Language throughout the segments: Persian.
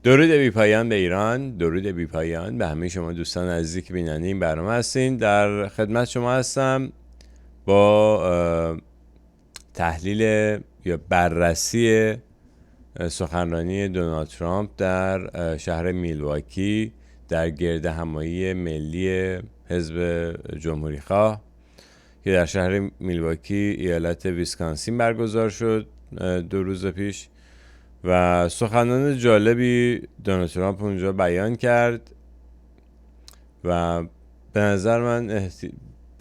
درود بی پایان به ایران، درود بی پایان به همه شما دوستان عزیزی که بیننده این برنامه هستین. در خدمت شما هستم با تحلیل یا بررسی سخنرانی دونالد ترامپ در شهر میلواکی در گرد همایی ملی حزب جمهوری خواه که در شهر میلواکی ایالت ویسکانسین برگزار شد 2 روز پیش و سخنان جالبی دونالد ترامپ اونجا بیان کرد و به نظر من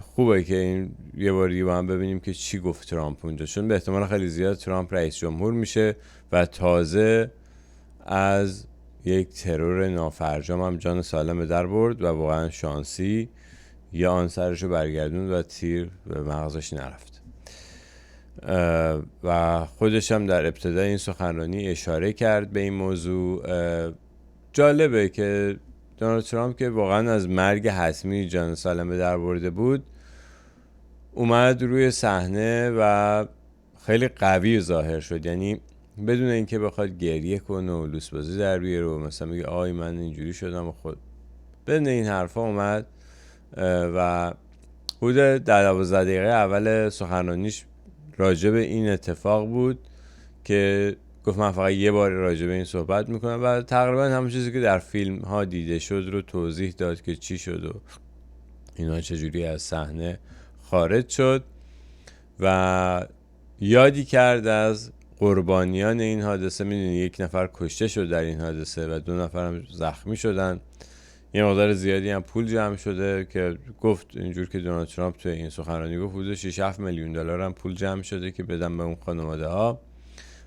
خوبه که این یه باری با هم ببینیم که چی گفت ترامپ اونجا، چون به احتمال خیلی زیاد ترامپ رئیس جمهور میشه و تازه از یک ترور نافرجام هم جان سالم به در برد و واقعا شانسی یا آن سرشو برگردون و تیر به مغزش نرفت. و خودش هم در ابتدای این سخنرانی اشاره کرد به این موضوع. جالبه که دونالد ترامپ که واقعا از مرگ حتمی جان سالم به در برده بود اومد روی صحنه و خیلی قوی ظاهر شد، یعنی بدون اینکه بخواد گریه کنه و لوسبازی در بیاره و مثلا میگه آی من اینجوری شدم و خود بدون این حرفا اومد و حدود 12 دقیقه اول سخنرانیش راجع به این اتفاق بود که گفت من فقط یه بار راجع به این صحبت میکنم و تقریبا همون چیزی که در فیلم ها دیده شد رو توضیح داد که چی شد و اینا چجوری از صحنه خارج شد و یادی کرد از قربانیان این حادثه. میدونی 1 نفر کشته شد در این حادثه و 2 نفر هم زخمی شدن. یه مقدار زیادی هم پول جمع شده که گفت اینجور که دونالد ترامپ توی این سخنرانی گفت حدود 6-7 میلیون دلار هم پول جمع شده که بدن به اون خانواده ها.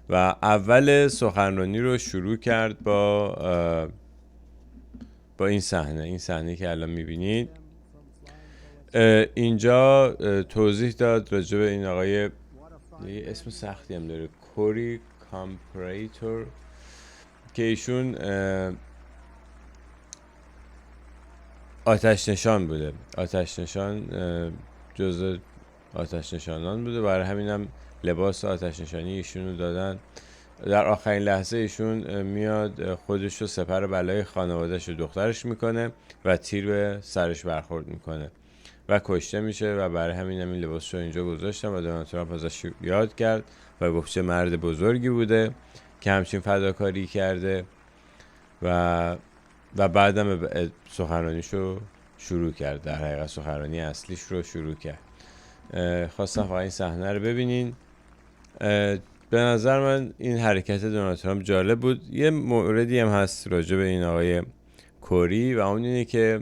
و اول سخنرانی رو شروع کرد با این صحنه که الان میبینید. اینجا توضیح داد راجع به این آقای، اسم سختی هم داره، کوری کامپریتور، که ایشون آتش نشان بوده، آتش نشان جزء آتش نشانان بوده، برای همین هم لباس آتش نشانی ایشون رو دادن. در آخرین لحظه ایشون میاد خودش رو سپر بلای خانوادهش و دخترش میکنه و تیر به سرش برخورد میکنه و کشته میشه و برای همین هم این لباس رو اینجا گذاشتن و دونالد ترامپ ازش یاد کرد و گفت چه مرد بزرگی بوده که همچین فداکاری کرده و بعدم سخنرانیشو شروع کرد. در حقیقت سخنرانی اصلیش رو شروع کرد. خواستم فقط این صحنه رو ببینین. به نظر من این حرکت دونالد ترامپ جالب بود. یه موردی هم هست راجع به این آقای کوری و اون اینه که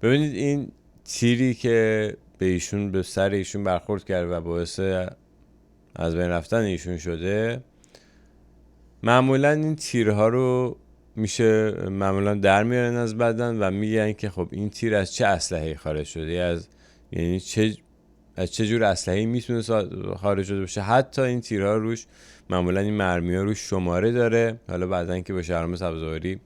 ببینید این تیری که به ایشون، به سر ایشون برخورد کرد و باعث از بین رفتن ایشون شده، معمولا این تیرها رو میشه معمولا در میارن از بدن و میگن که خب این تیر از چه اسلحه‌ای خارج شده، یعنی از چه جور اسلحه‌ای میتونه خارج شده باشه. حتی این تیرها روش معمولا این مرمی‌ها روش شماره داره. حالا بعدن که با شهرام سبزواری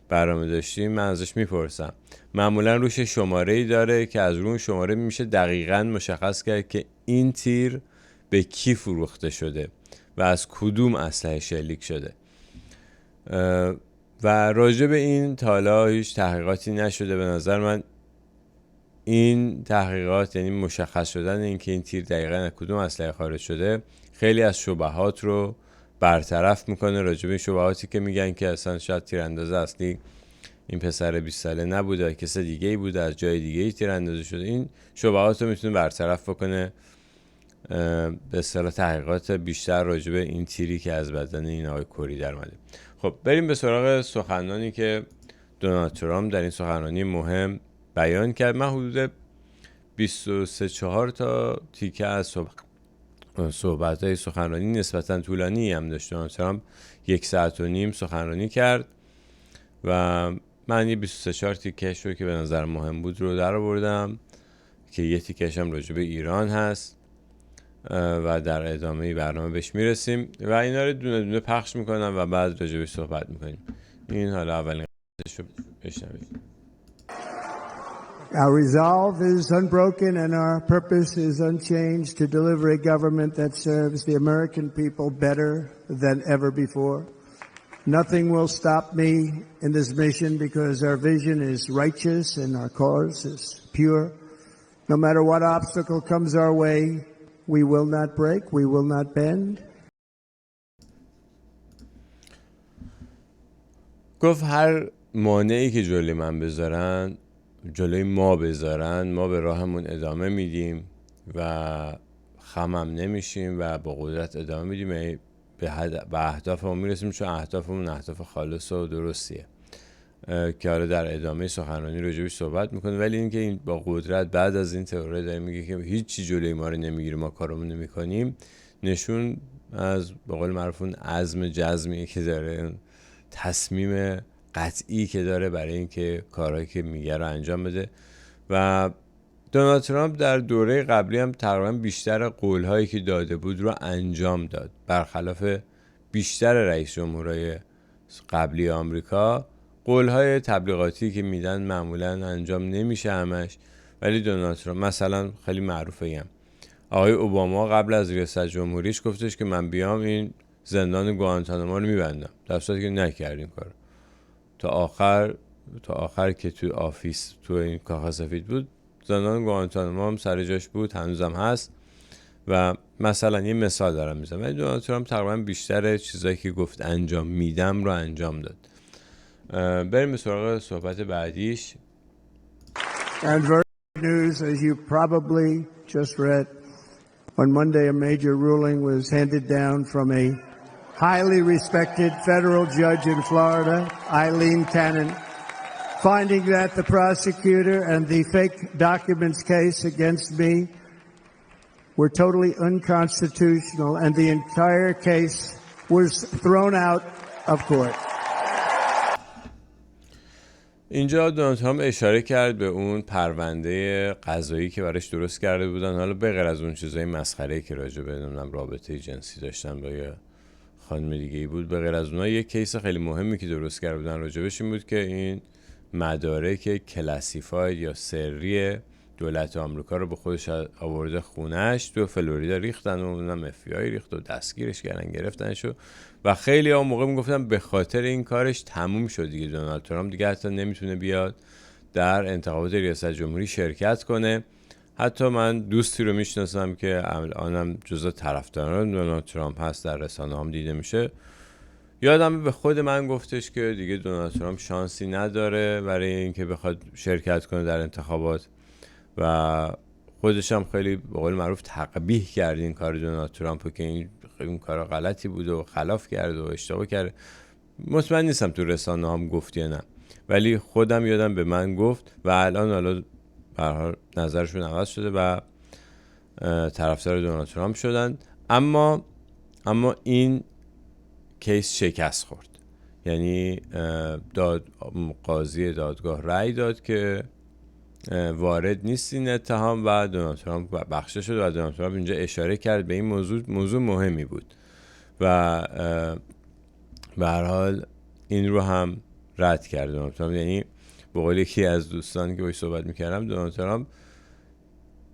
برنامه داشتیم من ازش میپرسم. معمولا روش شماره‌ای داره که از اون شماره میشه دقیقاً مشخص کرد که این تیر به کی فروخته شده و از کدوم اسلحه شلیک شده. و راجع به این تالا هیچ تحقیقاتی نشده. به نظر من این تحقیقات، یعنی مشخص شدن این که این تیر دقیقاً از کدوم اسلحه خارج شده، خیلی از شبهات رو برطرف میکنه. راجع به این شبهاتی که میگن که اصلا شاید تیرانداز اصلی این پسر 20 ساله نبوده، کسی دیگه ای بوده، از جای دیگه ای تیراندازی شده، این شبهات رو میتونه برطرف بکنه. به اصطلاح تحقیقات بیشتر راجع به این تیری که از بدن این آقای کوری در اومده. خب بریم به سراغ سخنرانی که دونالد ترامپ در این سخنرانی مهم بیان کرد. من حدود 23-4 تا تیکه از صحبت‌های سخنرانی نسبتاً طولانی هم داشت. دونالد ترامپ 1.5 ساعت سخنرانی کرد و من یه 23-4 تیکه‌اش رو که به نظر مهم بود رو در آوردم که یه تیکه‌اش هم راجع به ایران هست و در ادامه برنامه بهش میرسیم و اینا رو دونه دونه پخش میکنم و بعد راجع بهش صحبت میکنیم. این حالا اولین قسمتش رو بشنوید. Our resolve is unbroken and our purpose is unchanged to deliver a government that serves the American people better than ever before. Nothing will stop me in this mission because our vision is righteous and our cause is pure. No matter what obstacle comes our way, we will not break, we will not bend. گفت هر مانعی که جلوی من بذارن، جلوی ما بذارن، ما به راهمون ادامه میدیم و خمم نمیشیم و با قدرت ادامه میدیم، به اهدافمون میرسیم، چون اهدافمون اهداف خالص و درستیه که حالا در ادامه سخنرانی راجبش صحبت میکنه. ولی اینکه این با قدرت بعد از این تئوری داره میگه که هیچ چی جلوی ما رو نمیگیره، ما کارمون نمیکنیم، نشون از به قول معروف اون عزم جزمی که داره، تصمیم قطعی که داره برای اینکه کارهایی که میگه رو انجام بده. و دونالد ترامپ در دوره قبلی هم تقریبا بیشتر قولهایی که داده بود رو انجام داد، برخلاف بیشتر رئیس جمهورهای قبلی آمریکا. قولهای تبلیغاتی که میدن معمولا انجام نمیشه همش، ولی دونالد ترامپ مثلا خیلی معروفه هم. آقای اوباما قبل از ریاست جمهوریش گفتش که من بیام این زندان گوانتانامو رو میبندم، در صورتی که نکرد این کارو. تا آخر که تو آفیس تو این کاخ سفید بود، زندان گوانتانامو هم سر جاش بود، هنوزم هست. و مثلا یه مثال دارم میزنم، ولی دونالد ترامپ تقریبا بیشتر چیزایی که گفت انجام میدم رو انجام داد. بریم به سراغ صحبت بعدیش. And very good news, as you probably just read, on Monday a major ruling was handed down from a highly respected federal judge in Florida, Eileen Cannon, finding that the prosecutor and the fake documents case against me were totally unconstitutional, and the entire case was thrown out of court. اینجا دونالد ترامپ اشاره کرد به اون پرونده قضایی که براش درست کرده بودن، حالا به غیر از اون چیزای مسخره‌ای که راجع به رابطه جنسی داشتن با یه خانم دیگه‌ای بود، به غیر از اونها یه کیس خیلی مهمی که درست کرده بودن راجبش این بود که این مدارک کلاسیفاید یا سری دولت آمریکا رو به خودش آورده خونش تو فلوریدا ریختن و اونم اف بی آی ریخت و دستگیرش کردن، گرفتنشو. و خیلی ها موقع میگفتن به خاطر این کارش تموم شد دیگه، دونالد ترامپ دیگه حتی نمیتونه بیاد در انتخابات ریاست جمهوری شرکت کنه. حتی من دوستی رو میشناسم که الانم جزو طرفداران دونالد ترامپ هست، در رسانه‌هام دیده میشه. یادم به خود من گفتش که دیگه دونالد ترامپ شانسی نداره برای اینکه بخواد شرکت کنه در انتخابات، و خودش هم خیلی به قول معروف تقبیح کرد این کار دونالد ترامپ که این کار غلطی بود و خلاف کرد و اشتباه کرد. مطمئن نیستم تو رسانه هم گفت یا نه، ولی خودم یادم به من گفت و الان حالا به هر حال نظرشون عوض شده و طرفدار دونالد ترامپ شدن. اما این کیس شکست خورد، یعنی قاضی دادگاه رأی داد که وارد نیست این اتهام و دونالد ترامپ بخشیده شد. و دونالد ترامپ اینجا اشاره کرد به این موضوع مهمی بود و به هر حال این رو هم رد کرد دونالد ترامپ. یعنی به قول یکی از دوستان که باهاش صحبت میکردم، دونالد ترامپ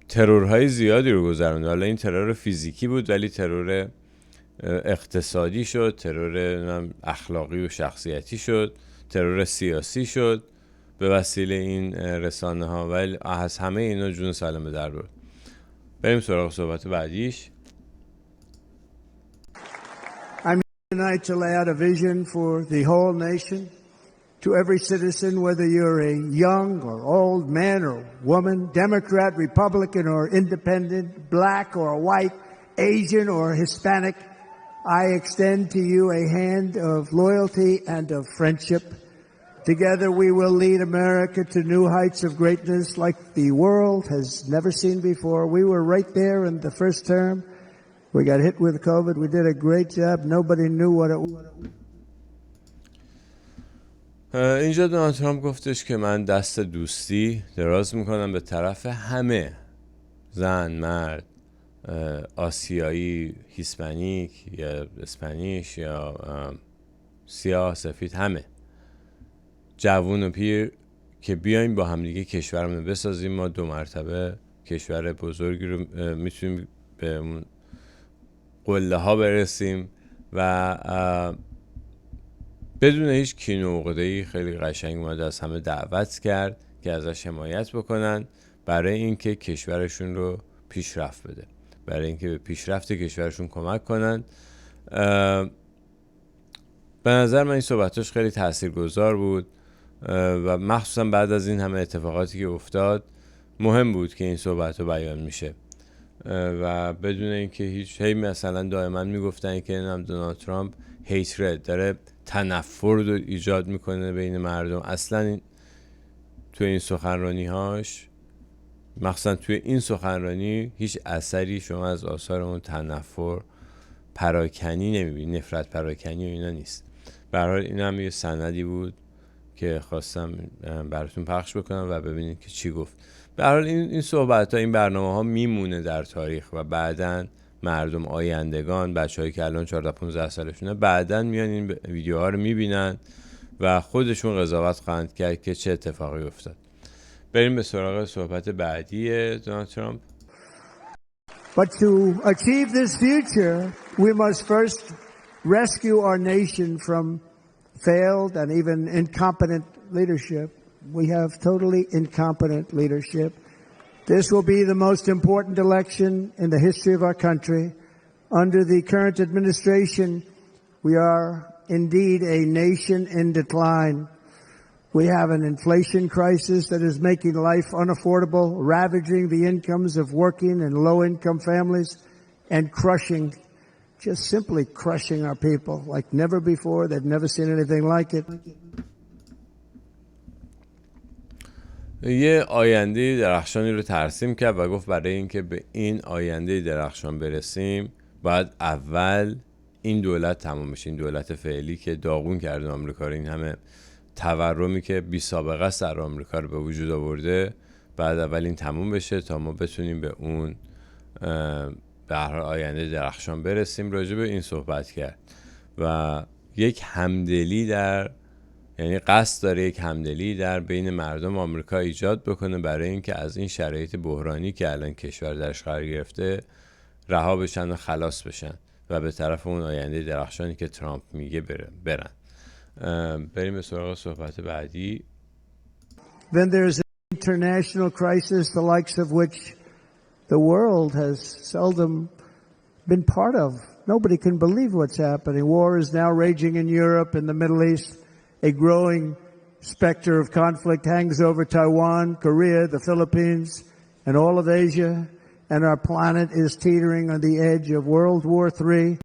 ترورهای زیادی رو گذرونده. حالا این ترور فیزیکی بود، ولی ترور اقتصادی شد، ترور اخلاقی و شخصیتی شد، ترور سیاسی شد به وسیله این رسانه ها، ولی از همه اینا جون سالم به در برد. بریم سراغ صحبت بعدیش. I'm here tonight to lay out a vision for the whole nation, to every citizen, whether you're a young or old man or woman, Democrat, Republican or independent, black or white, Asian or Hispanic. I extend to you a hand of loyalty and of friendship. Together we will lead America to new heights of greatness like the world has never seen before. We were right there in the first term. We got hit with COVID. We did a great job. Nobody knew what it was. اینجا دونالد ترامپ گفتش که من دست دوستی دراز میکنم به طرف همه، زن، مرد، آسیایی، هیسپانیک یا اسپانیش یا سیاه، سفید، همه، جوون و پیر، که بیایم با همدیگه کشورمون رو بسازیم. ما 2 مرتبه کشور بزرگی رو میتونیم به اون قله ها برسیم و بدون هیچ کینه و عقده‌ای خیلی قشنگ اومد از همه دعوت کرد که ازش حمایت بکنن برای اینکه کشورشون رو پیشرفت بده، برای اینکه به پیشرفت کشورشون کمک کنن. به نظر من این صحبتاش خیلی تاثیرگذار بود و مخصوصا بعد از این همه اتفاقاتی که افتاد مهم بود که این صحبت رو بیان میشه و بدون اینکه هی مثلا دائما میگفتن که دونالد ترامپ هیترد داره تنفر رو ایجاد میکنه بین مردم. اصلا تو این سخنرانی‌هاش، مخصوصا توی این سخنرانی، هیچ اثری شما از آثار اون تنفر، پراکنی نمیبینی، نفرت پراکنی و اینا نیست. به هر حال این هم یه سندی بود که خواستم براتون پخش بکنم و ببینید که چی گفت. به هر حال این صحبت‌ها، این برنامه‌ها میمونه در تاریخ و بعداً مردم آیندگان، بچه‌هایی که الان 14-15 سالشونه، بعداً میان این ویدیوها رو میبینن و خودشون قضاوت خواهند کرد که چه اتفاقی افتاد. بریم به سراغ صحبت بعدی دونالد ترامپ. But to achieve this future, we must first rescue our nation from failed and even incompetent leadership. We have totally incompetent leadership. This will be the most important election in the history of our country. Under the current administration, we are indeed a nation in decline. We have an inflation crisis that is making life unaffordable, ravaging the incomes of working and low-income families, and just simply crushing our people like never before. They've never seen anything like it. یه آینده درخشانی رو ترسیم کرد و گفت برای اینکه به این آینده درخشان برسیم باید اول این دولت تمام بشه، این دولت فعلی که داغون کرده آمریکا رو، این همه تورمی که بی سابقه است در آمریکا رو به وجود آورده، بعد اول این تموم بشه تا ما بتونیم به اون به هر آینده درخشان برسیم. راجع به این صحبت کرد و یک همدلی یعنی قصد داره یک همدلی در بین مردم آمریکا ایجاد بکنه برای اینکه از این شرایط بحرانی که الان کشور درش قرار گرفته رها بشن و خلاص بشن و به طرف اون آینده درخشانی که ترامپ میگه برن. بریم به سراغ صحبت بعدی. Then there's an international crisis the likes of which the world has seldom been part of. Nobody can believe what's happening. War is now raging in Europe and the Middle East. A growing specter of conflict hangs over Taiwan, Korea, the Philippines, and all of Asia, and our planet is teetering on the edge of World War III.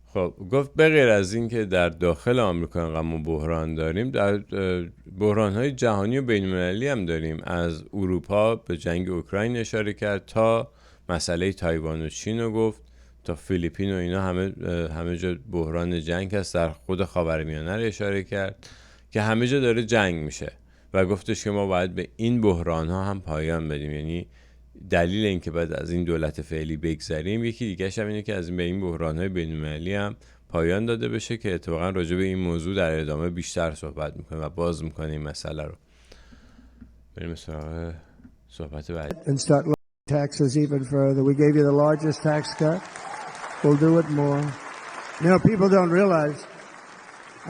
خب گفت بغیر از این که در داخل آمریکا غم و بحران داریم، در بحران‌های جهانی و بین‌المللی هم داریم. از اروپا به جنگ اوکراین اشاره کرد تا مسئله تایوان و چین رو گفت، تا فیلیپین و اینا همه جا بحران جنگ هست. در خود خاورمیانه رو اشاره کرد که همه جا داره جنگ میشه و گفتش که ما باید به این بحران‌ها هم پایان بدیم. یعنی دلیل این که باید از این دولت فعلی بگذریم یکی دیگه‌ش هم اینه که از این بحران‌های بین‌المللی هم پایان داده بشه که اتفاقا راجع به این موضوع در ادامه بیشتر صحبت میکنه و باز میکنه این مسئله رو. بریم سراغ صحبت بعد. And start lowering taxes even further. We gave you the largest tax cut. We'll do it more. You know, people don't realize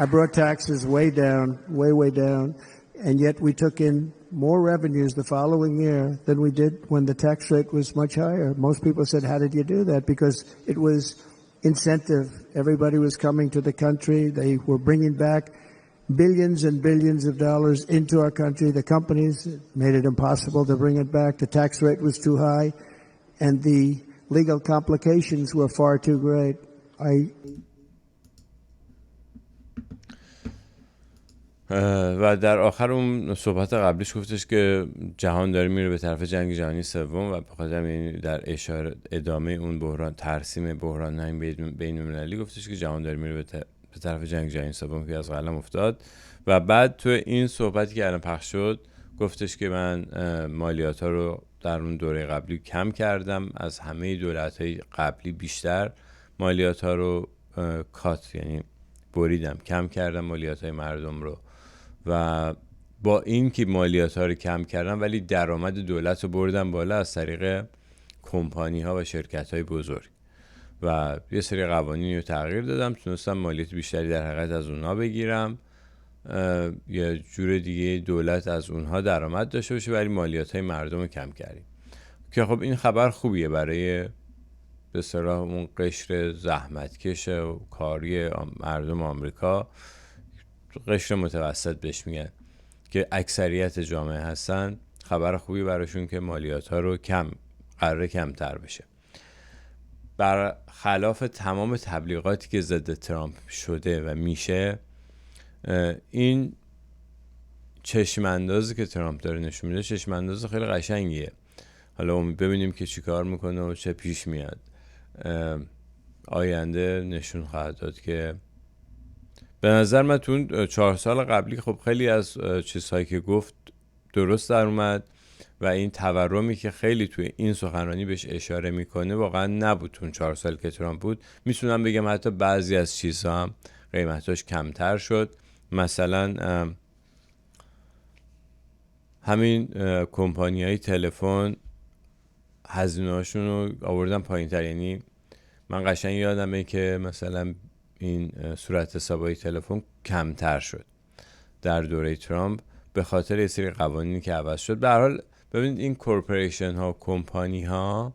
I brought taxes way down, way down, and yet we took in more revenues the following year than we did when the tax rate was much higher. Most people said, how did you do that? Because it was incentive. Everybody was coming to the country. They were bringing back billions and billions of dollars into our country. The companies made it impossible to bring it back. The tax rate was too high, and the legal complications were far too great. و در آخر اون صحبت قبلیش گفتش که جهان داره میره به طرف جنگ جهانی سوم و بخاطر در ادامه اون بحران، ترسیم بحران بین‌المللی، گفتش که جهان داره میره به طرف جنگ جهانی سوم که از قلم افتاد. و بعد تو این صحبتی که الان پخش شد گفتش که من مالیات‌ها رو در اون دوره قبلی کم کردم، از همه دولت‌های قبلی بیشتر مالیات‌ها رو یعنی بریدم، کم کردم مالیات‌های مردم رو. و با این که مالیات‌ها رو کم کردم ولی درآمد دولت رو بردم بالا از طریق کمپانی‌ها و شرکت‌های بزرگ. و یه سری قوانین رو تغییر دادم، تونستم مالیات بیشتری در حقیقت از اونها بگیرم، یه جور دیگه دولت از اونها درآمد داشته باشه ولی مالیات های مردم رو کم کردیم. که خب این خبر خوبیه برای به اصطلاح اون قشر زحمتکش و کاری مردم آمریکا، قشر متوسط بهش میگن که اکثریت جامعه هستن. خبر خوبی براشون که مالیات ها رو قراره کمتر بشه. بر خلاف تمام تبلیغاتی که ضد ترامپ شده و میشه، این چشماندازی که ترامپ داره نشون میده چشمانداز خیلی قشنگیه. حالا ببینیم که چی کار میکنه و چه پیش میاد. آینده نشون خواهد داد که به نظر من تو 4 سال قبلی خب خیلی از چیزهایی که گفت درست در اومد و این تورمی که خیلی توی این سخنرانی بهش اشاره میکنه واقعا نبود تو 4 سال که ترامپ بود. میتونم بگم حتی بعضی از چیزها هم قیمتاش کمتر شد. مثلا همین کمپانی های تلفن هزینه هاشون رو آوردن پایین تر. یعنی من قشنگ یادمه که مثلا این صورت حسابای تلفن کمتر شد در دوره ترامپ به خاطر یه سری قوانینی که عوض شد. به هر حال ببینید این کورپوریشن ها و کمپانی ها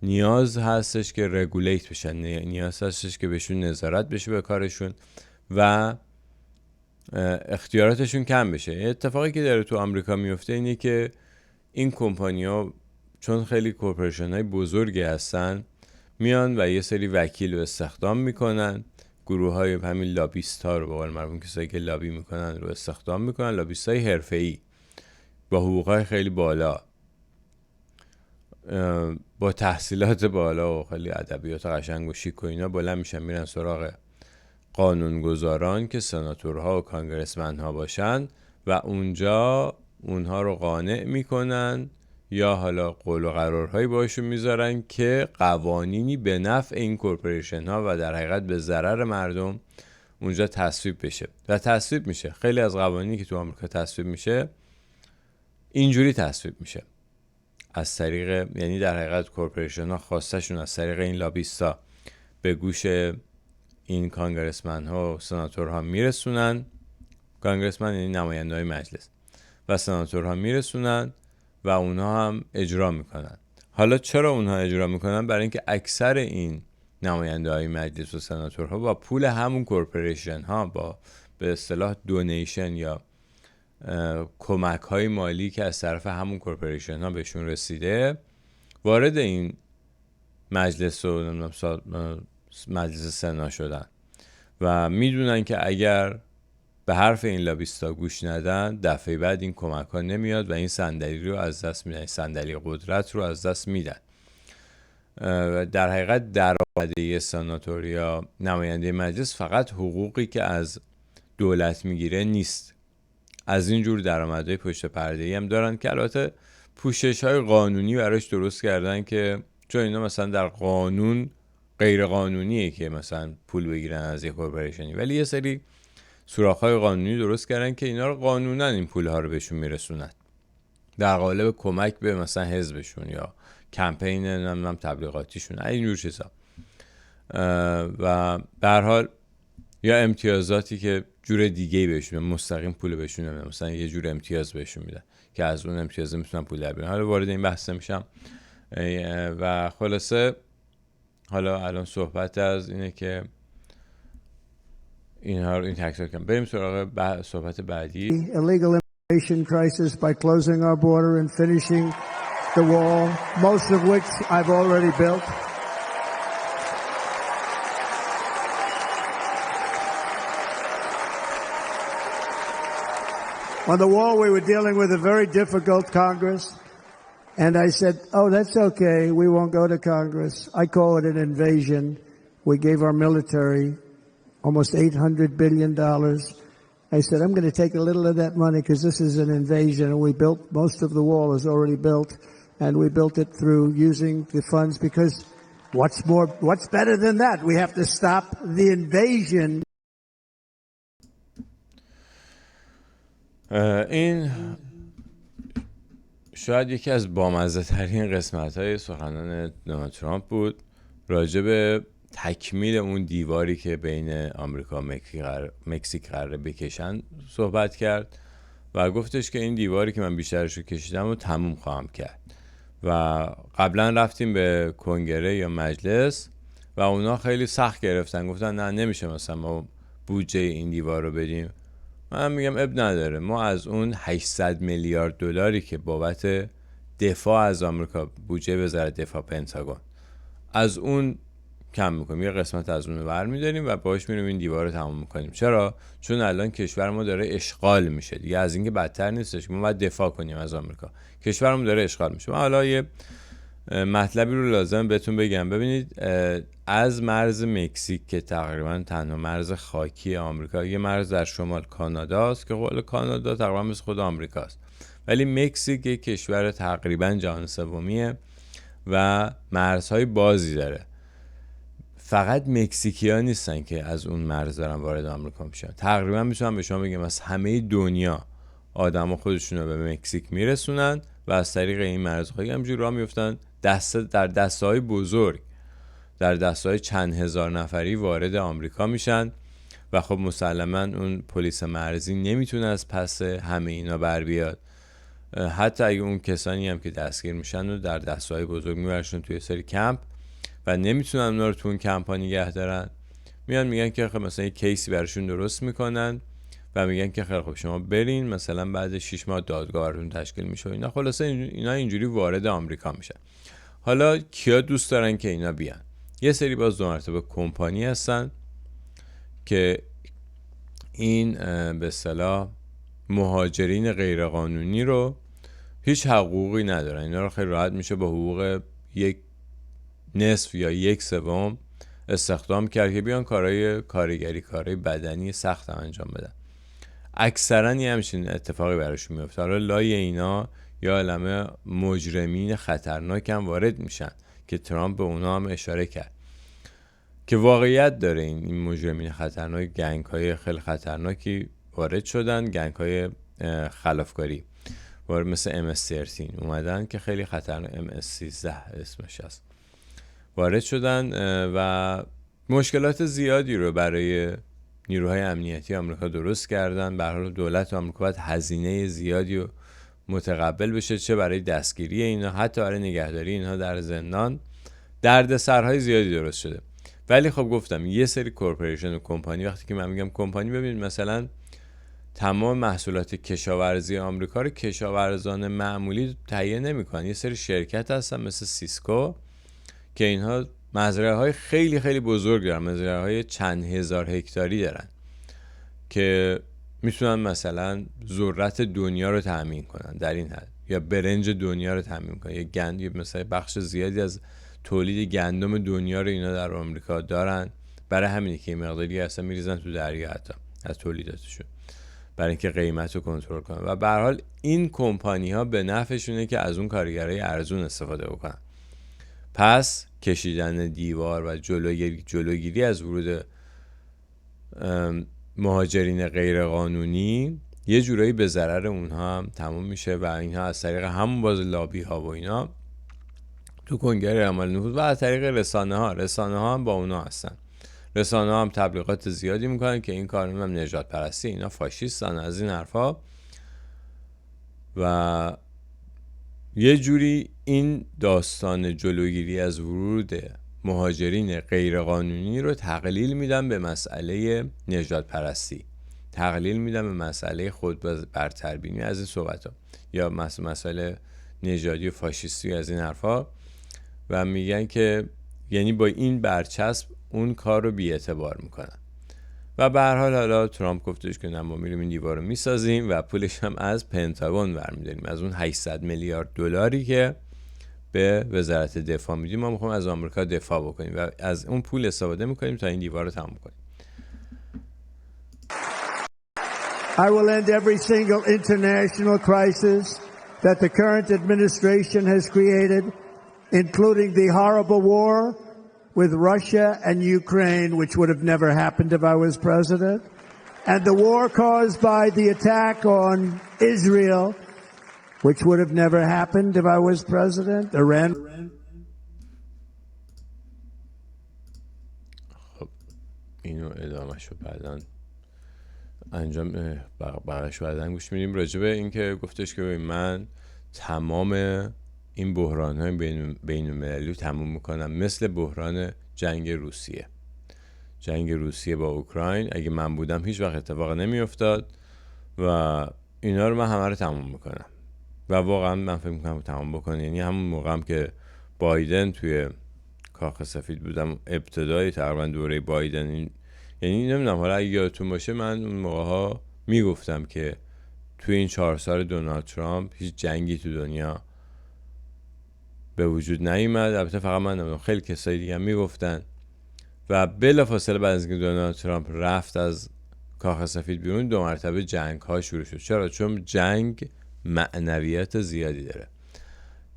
نیاز هستش که رگولیت بشن، نیاز هستش که بهشون نظارت بشه به کارشون و اختیاراتشون کم بشه. اتفاقی که داره تو آمریکا میفته اینه که این کمپانی ها چون خیلی کورپوریشن های بزرگی هستن میان و یه سری وکیل رو استخدام میکنن، گروه های همین لابیست ها رو به قول معروف کسایی که لابی میکنن رو استخدام میکنن، لابیست های حرفه‌ای با حقوق های خیلی بالا، با تحصیلات بالا و خیلی ادبیات قشنگ و شیک و اینا بلند میشن میرن سراغ قانونگذاران که سناتورها و کانگرسمن ها باشن و اونجا اونها رو قانع میکنن یا حالا قول و قرارهایی باشون میذارن که قوانینی به نفع این کورپوریشن ها و در حقیقت به ضرر مردم اونجا تصویب بشه و تصویب میشه. خیلی از قوانینی که تو آمریکا تصویب میشه اینجوری تصویب میشه از طریق، یعنی در حقیقت کورپوریشن ها خواستشون از طریق این لابیستا به گوش این کانگرسمن ها و سناتورها میرسونن. کانگرسمن یعنی نماینده های مجلس و سناتورها میرسونن و اونها هم اجرا میکنن. حالا چرا اونها اجرا میکنن؟ برای اینکه اکثر این نماینده های مجلس و سناتورها با پول همون کورپوریشن ها، با به اصطلاح دونیشن یا کمک های مالی که از طرف همون کورپوریشن ها بهشون رسیده وارد این مجلس و مجلس سنا شدن و میدونن که اگر به حرف این لابیستا گوش ندن دفعه بعد این کمک ها نمیاد و این صندلی رو از دست میدن، صندلی قدرت رو از دست میدن. در حقیقت درآمده سناتور یا نماینده مجلس فقط حقوقی که از دولت میگیره نیست، از این جور درآمدهای پشت پرده‌ای هم دارن که البته پوشش های قانونی براش درست کردن که چون اینا مثلا در قانون غیر قانونیه که مثلا پول بگیرن از یک کورپوریشنی، ولی یه سری سوراخ‌های قانونی درست کردن که اینا رو قانونا این پول‌ها رو بهشون میرسونن در قالب کمک به مثلا حزبشون یا کمپین نمیدونم تبلیغاتیشون، اینجور چیزا. و به هر حال یا امتیازاتی که جور دیگه‌ای بهشون مستقیم پول بهشون نمیدن، مثلا یه جور امتیاز بهشون میدن که از اون امتیاز میتونن پول در بیارن. حالا وارد این بحث نمیشم و خلاصه حالا الان صحبت از اینه که اینها رو این تکسر کنم. بریم سراغ صحبت بعدی. Illegal immigration crisis by closing our border and finishing the wall, most of which I've already built. On the wall, we were dealing with a very difficult Congress, and I said, oh, that's okay, we won't go to Congress. I call it an invasion. We gave our military almost $800 billion. I said, I'm going to take a little of that money because this is an invasion, and we built, most of the wall is already built, and we built it through using the funds because what's better than that? We have to stop the invasion. این شاید یکی از بامزه ترین قسمت های سخنان دونالد ترامپ بود راجع به تکمیل اون دیواری که بین آمریکا و مکزیک قراره بکشن صحبت کرد و گفتش که این دیواری که من بیشترش رو کشیدم رو تموم خواهم کرد. و قبلا رفتیم به کنگره یا مجلس و اونا خیلی سخت گرفتن، گفتن نه نمیشه مثلا ما بودجه این دیوار رو بدیم. من میگم اب نداره، ما از اون 800 میلیارد دلاری که بابت دفاع از آمریکا، بودجه وزارت دفاع پنتاگون، از اون کم میکنیم، یه قسمت از اون رو برمی‌داریم و باهاش میریم این دیوار رو تموم میکنیم. چرا؟ چون الان کشور ما داره اشغال میشه دیگه، از اینکه بدتر نیستش که ما باید دفاع کنیم از آمریکا، کشورمون داره اشغال میشه. حالا یه مطلبی رو لازم بهتون بگم. ببینید از مرز مکزیک که تقریبا تنها مرز خاکی آمریکا، یه مرز در شمال کاناداست که خود کانادا تقریبا مثل خود آمریکاست، ولی مکزیک یک کشور تقریبا جهان سومیه و مرزهای بازی داره. فقط مکزیکی‌ها نیستن که از اون مرز دارن وارد آمریکا میشن، تقریبا میتونم به شما بگم از همه دنیا آدما خودشون رو به مکزیک میرسونن و از طریق این مرزهای همجوری راه میفتن، در دسته‌های بزرگ، در دسته‌های چند هزار نفری وارد آمریکا میشن و خب مسلما اون پلیس مرزی نمیتونه از پس همه اینا بر بیاد. حتی اگه اون کسانی هم که دستگیر میشن رو در دسته‌های بزرگ میبرشون توی سری کمپ و نمیتونن اونا رو تو اون کمپا نگه دارن، میان میگن که خب مثلا یک کیسی براشون درست میکنن و میگن که خیلی خب شما برین مثلا بعد 6 ماه دادگاهتون تشکیل میشه اینا. خلاصه اینا اینجوری وارد آمریکا میشن. حالا کیا دوست دارن که اینا بیان؟ یه سری باز دو مرتبه کمپانی هستن که این به اصطلاح مهاجرین غیرقانونی رو هیچ حقوقی ندارن، اینا رو خیلی راحت میشه با حقوق 1/9 یا 1/3 استخدام کرد که بیان کارهای کارگری، کارهای بدنی سخت انجام بدن. اکثرا یه همچین اتفاقی براشون میفته. حالا لای اینا یا عالمه مجرمین خطرناک هم وارد میشن که ترامپ به اونا هم اشاره کرد که واقعیت داره. این مجرمین خطرناک، گنگ های خیلی خطرناکی وارد شدن، گنگ های خلافکاری وارد مثل MS-13 اومدن که خیلی خطرناک، MS-13 اسمش هست، وارد شدن و مشکلات زیادی رو برای نیروهای امنیتی آمریکا درست کردن. به هر حال دولت آمریکا باید هزینه زیادی رو متقبل بشه، چه برای دستگیری اینا، حتی برای نگهداری اینها در زندان. دردسرهای زیادی درست شده. ولی خب گفتم یه سری کورپوریشن و کمپانی، وقتی که من میگم کمپانی، ببینید مثلا تمام محصولات کشاورزی آمریکا رو کشاورزان معمولی تهیه نمی‌کنن. یه سری شرکت هستن مثل سیسکو که اینها مزرعه‌های خیلی خیلی بزرگ دارن، مزرعه‌های چند هزار هکتاری دارن که میتونن مثلا ذرت دنیا رو تامین کنن در این حد، یا برنج دنیا رو تامین کنن، یا گندم، مثلا بخش زیادی از تولید گندم دنیا رو اینا در آمریکا دارن. برای همینه که مقداری اصلا میریزن تو دریا حتی از تولیداتشون، برای اینکه قیمت رو کنترل کنن. و به هر حال این کمپانی ها به نفعشونه که از اون کارگرای ارزون استفاده بکنن. پس کشیدن دیوار و جلوگیری از ورود مهاجرین غیرقانونی یه جورایی به ضرر اونها هم تموم میشه و اینها از طریق همون باز لابی ها و اینا تو کنگره عمل نفوذ و از طریق رسانه ها هم با اونا هستن. رسانه ها هم تبلیغات زیادی میکنن که این کارون هم نجات پرستی، اینا فاشیستن، از این حرفا. و یه جوری این داستان جلوگیری از ورود مهاجرین غیرقانونی رو تقلیل میدن به مسئله نجات پرستی، تقلیل میدن به مسئله خود برتربینی از این صحبت ها، یا مسئله نژادی و فاشیستی از این حرفا، و میگن که یعنی با این برچسب اون کار رو بی‌اعتبار میکنن. و به هر حال حالا ترامپ گفتش که نه ما میریم این دیوار رو میسازیم و پولش هم از پنتاگون برمیداریم، از اون 800 میلیارد دلاری که به وزارت دفاع میدیم ما میخوایم از آمریکا دفاع بکنیم و از اون پول استفاده میکنیم تا این دیوار رو تموم کنیم. I will end every single international crisis that the current administration has created, including the horrible war with Russia and Ukraine, which would have never happened if I was president, and the war caused by the attack on Israel, which would have never happened if I was president. Iran. اینو ادامهشو بعداً انجام بقیه‌شو بعداً گوش میدیم. راجبه این که گفتش که من تمام این بحران‌های بین المللی رو تموم میکنم، مثل بحران جنگ روسیه با اوکراین. اگه من بودم هیچ وقت اتفاق نمیافتاد و اینا رو من همه رو تموم میکنم. و واقعا من فکر میکنم تمام بکنه. یعنی همون موقع هم که بایدن توی کاخ سفید بودم، ابتدای تقریبا دوره بایدن، یعنی نمیدونم، حالا اگه یادتون باشه من اون موقع ها میگفتم که توی این 4 سال دونالد ترامپ هیچ جنگی تو دنیا به وجود نیامد. البته فقط من نمیدونم، خیلی کسایی دیگه هم میگفتن. و بلافاصله بعد از اینکه دونالد ترامپ رفت از کاخ سفید بیرون، 2 مرتبه جنگ ها شروع شد. چرا؟ چون جنگ معنویت زیادی داره.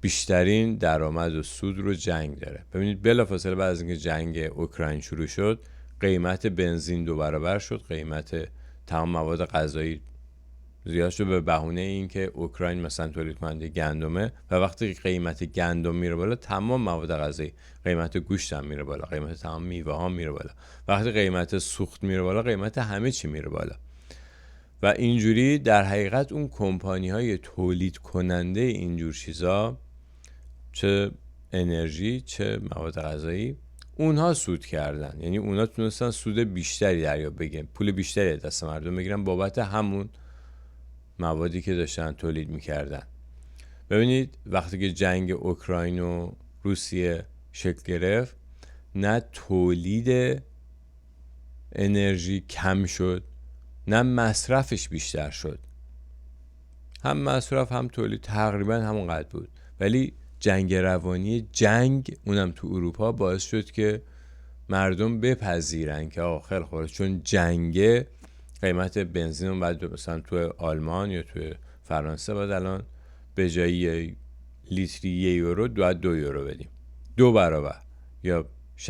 بیشترین درآمد و سود رو جنگ داره. ببینید بلافاصله بعد از اینکه جنگ اوکراین شروع شد، قیمت بنزین 2 برابر شد، قیمت تمام مواد غذایی زیاد شد به بهونه اینکه اوکراین مثلا تولید کننده گندمه و وقتی قیمت گندم میره بالا، تمام مواد غذایی، قیمت گوشت هم میره بالا، قیمت تمام میوه ها میره بالا. وقتی قیمت سوخت میره بالا، قیمت همه چی میره بالا. و اینجوری در حقیقت اون کمپانی های تولید کننده اینجور چیزا، چه انرژی چه مواد غذایی، اونها سود کردن. یعنی اونها تونستن سود بیشتری دریافت بگیرن، پول بیشتری دست مردم بگیرن بابت همون موادی که داشتن تولید میکردن. ببینید وقتی که جنگ اوکراین و روسیه شکل گرفت، نه تولید انرژی کم شد نه مصرفش بیشتر شد. هم مصرف هم تولید تقریبا همونقدر بود. ولی جنگ روانی، جنگ اونم تو اروپا، باعث شد که مردم بپذیرن که آقا خیلی خوبه، چون جنگ قیمت بنزین اون بعد مثلا تو آلمان یا تو فرانسه باید الان به جای لیتری 1 یورو 2 یورو بدیم، 2 برابر یا 60-70%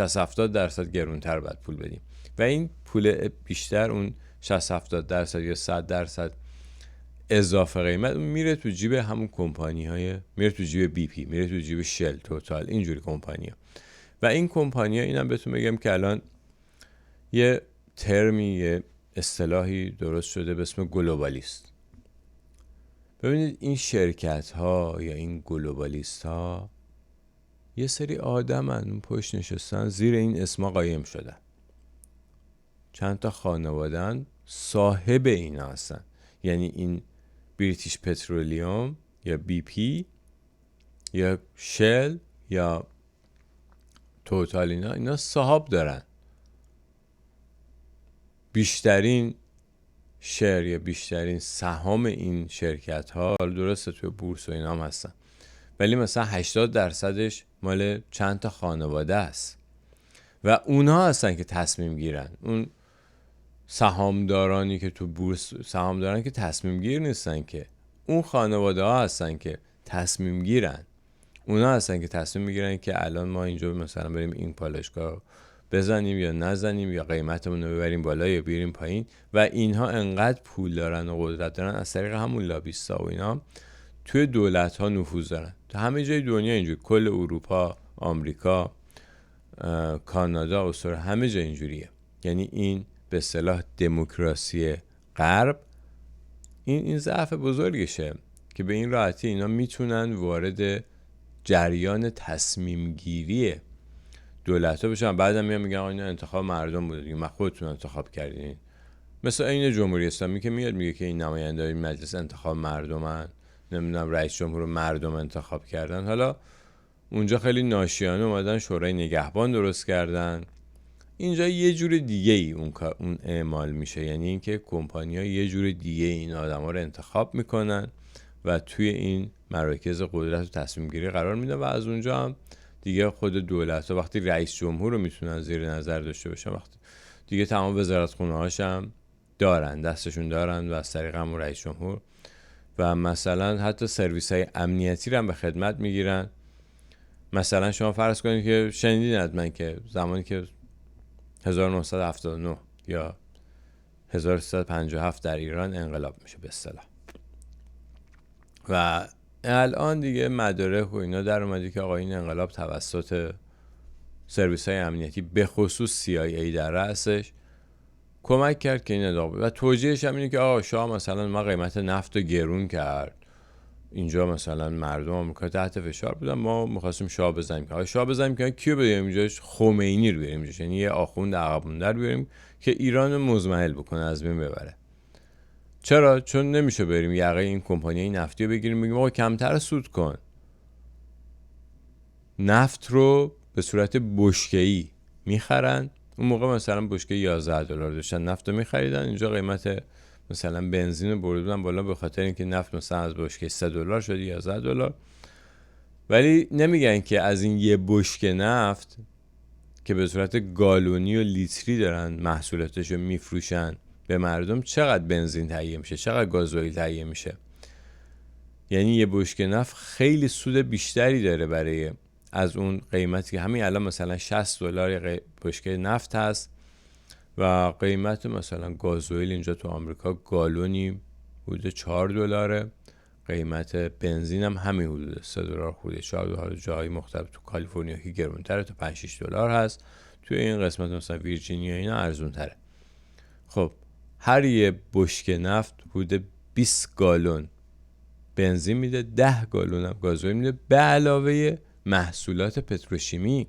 گرونتر باید پول بدیم. و این پول بیشتر، اون 60-70% یا 100% اضافه قیمت، اون میره تو جیب همون کمپانی های، میره تو جیب بی پی، میره تو جیب شل، توتال، اینجوری کمپانی ها. و این کمپانی ها، اینم بهتون بگم که الان یه ترمی، یه اصطلاحی درست شده به اسم گلوبالیست. ببینید این شرکت ها یا این گلوبالیست ها یه سری آدمن اون پشت نشستن، زیر این اسما قایم شدن. چند تا خانوادن صاحب اینا هستن. یعنی این بریتیش پترولیوم یا بی پی یا شل یا توتال، اینا صاحب دارن. بیشترین شیر یا بیشترین سهام این شرکت ها، درسته توی بورس و اینا هم هستن، ولی مثلا 80% مال چند تا خانواده است و اونها هستن که تصمیم گیرن. اون سهامدارانی که تو بورس سهام دارن که تصمیم گیر نیستن، که اون خانواده ها هستن که تصمیم گیرن. اونا هستن که تصمیم میگیرن که الان ما اینجا مثلا بریم این پالایشگاه بزنیم یا نزنیم، یا قیمتمون رو ببریم بالا یا بیاریم پایین. و اینها انقدر پول دارن و قدرت دارن، از طریق همون لابیستا و اینا توی دولت ها نفوذ دارن. تو همه جای دنیا اینجوری، کل اروپا، آمریکا، کانادا، استرالیا، همه جا اینجوریه. یعنی این به اصطلاح دموکراسی غرب، این ضعف بزرگشه که به این راحتی اینا میتونن وارد جریان تصمیم گیری دولت ها بشن. بعدم میگن آقا اینا انتخاب مردم بوده دیگه، ما خودتون انتخاب کردین. مثلا این جمهوری اسلامی که میاد میگه که این نمایندگان مجلس انتخاب مردمن، نمیدونم رئیس جمهور رو مردم انتخاب کردن. حالا اونجا خیلی ناشیانه اومدن شورای نگهبان درست کردن. اینجا یه جور دیگه ای اون اعمال میشه. یعنی اینکه کمپانی‌ها یه جور دیگه این آدما رو انتخاب میکنن و توی این مراکز قدرت و تصمیم گیری قرار میدن. و از اونجا هم دیگه خود دولت ها وقتی رئیس جمهور رو میتونن زیر نظر داشته باشن، وقتی دیگه تمام وزارتخونه هاش هم دارن، دستشون دارن و از طریق همون رئیس جمهور. و مثلا حتی سرویس های امنیتی رو هم به خدمت میگیرن. مثلا شما فرض کنید که شنیدین حتما که زمانی که 1979 یا 1357 در ایران انقلاب میشه به اصطلاح، و الان دیگه مدارک و اینا در اومده که آقا این انقلاب توسط سرویس های امنیتی به خصوص CIA در رأسش کمک کرد که این ادامه بده. و توجیهش هم اینه که آقا شاه مثلا ما قیمت نفت رو گرون کرد، اینجا مثلا مردم آمریکا تحت فشار بودن، ما می‌خواستیم شاه بزنیم. که شاه بزنیم که کیو بیاریم اینجاش؟ خمینی رو بیاریم اینجاش، یعنی یه آخوند عقب مونده رو بیاریم که ایران رو مزمحل بکنه، از بین ببره. چرا؟ چون نمیشه بریم یقه این کمپانی نفتی رو بگیریم بگیم آقا کمتر سود کن. نفت رو به صورت بشکه‌ای میخرن. اون موقع مثلا بشکه $11 داشتن نفت رو میخریدن، اینجا قیمت مثلا بنزین رو بردن بالا به خاطر اینکه نفت مثلا از بشکه $3 شد $11. ولی نمیگن که از این یه بشکه نفت که به صورت گالونی و لیتری دارن محصولاتش رو میفروشن به مردم، چقدر بنزین تهیه میشه، چقدر گازوئیل تهیه میشه. یعنی یه بشکه نفت خیلی سود بیشتری داره برای از اون قیمتی که همین الان مثلا $60 بشکه نفت هست و قیمت مثلا گازوئیل اینجا تو آمریکا گالونی حدود $4. قیمت بنزین هم همین حدود $3 خورده $4. جایی مختلف تو کالیفرنیا که گرونتره تا $5-6 هست، توی این قسمت مثلا ویرجینیا اینا ارزون تره. خب هر یه بشکه نفت حدود 20 گالون بنزین میده، 10 گالون هم گازوئیل میده، به علاوه محصولات پتروشیمی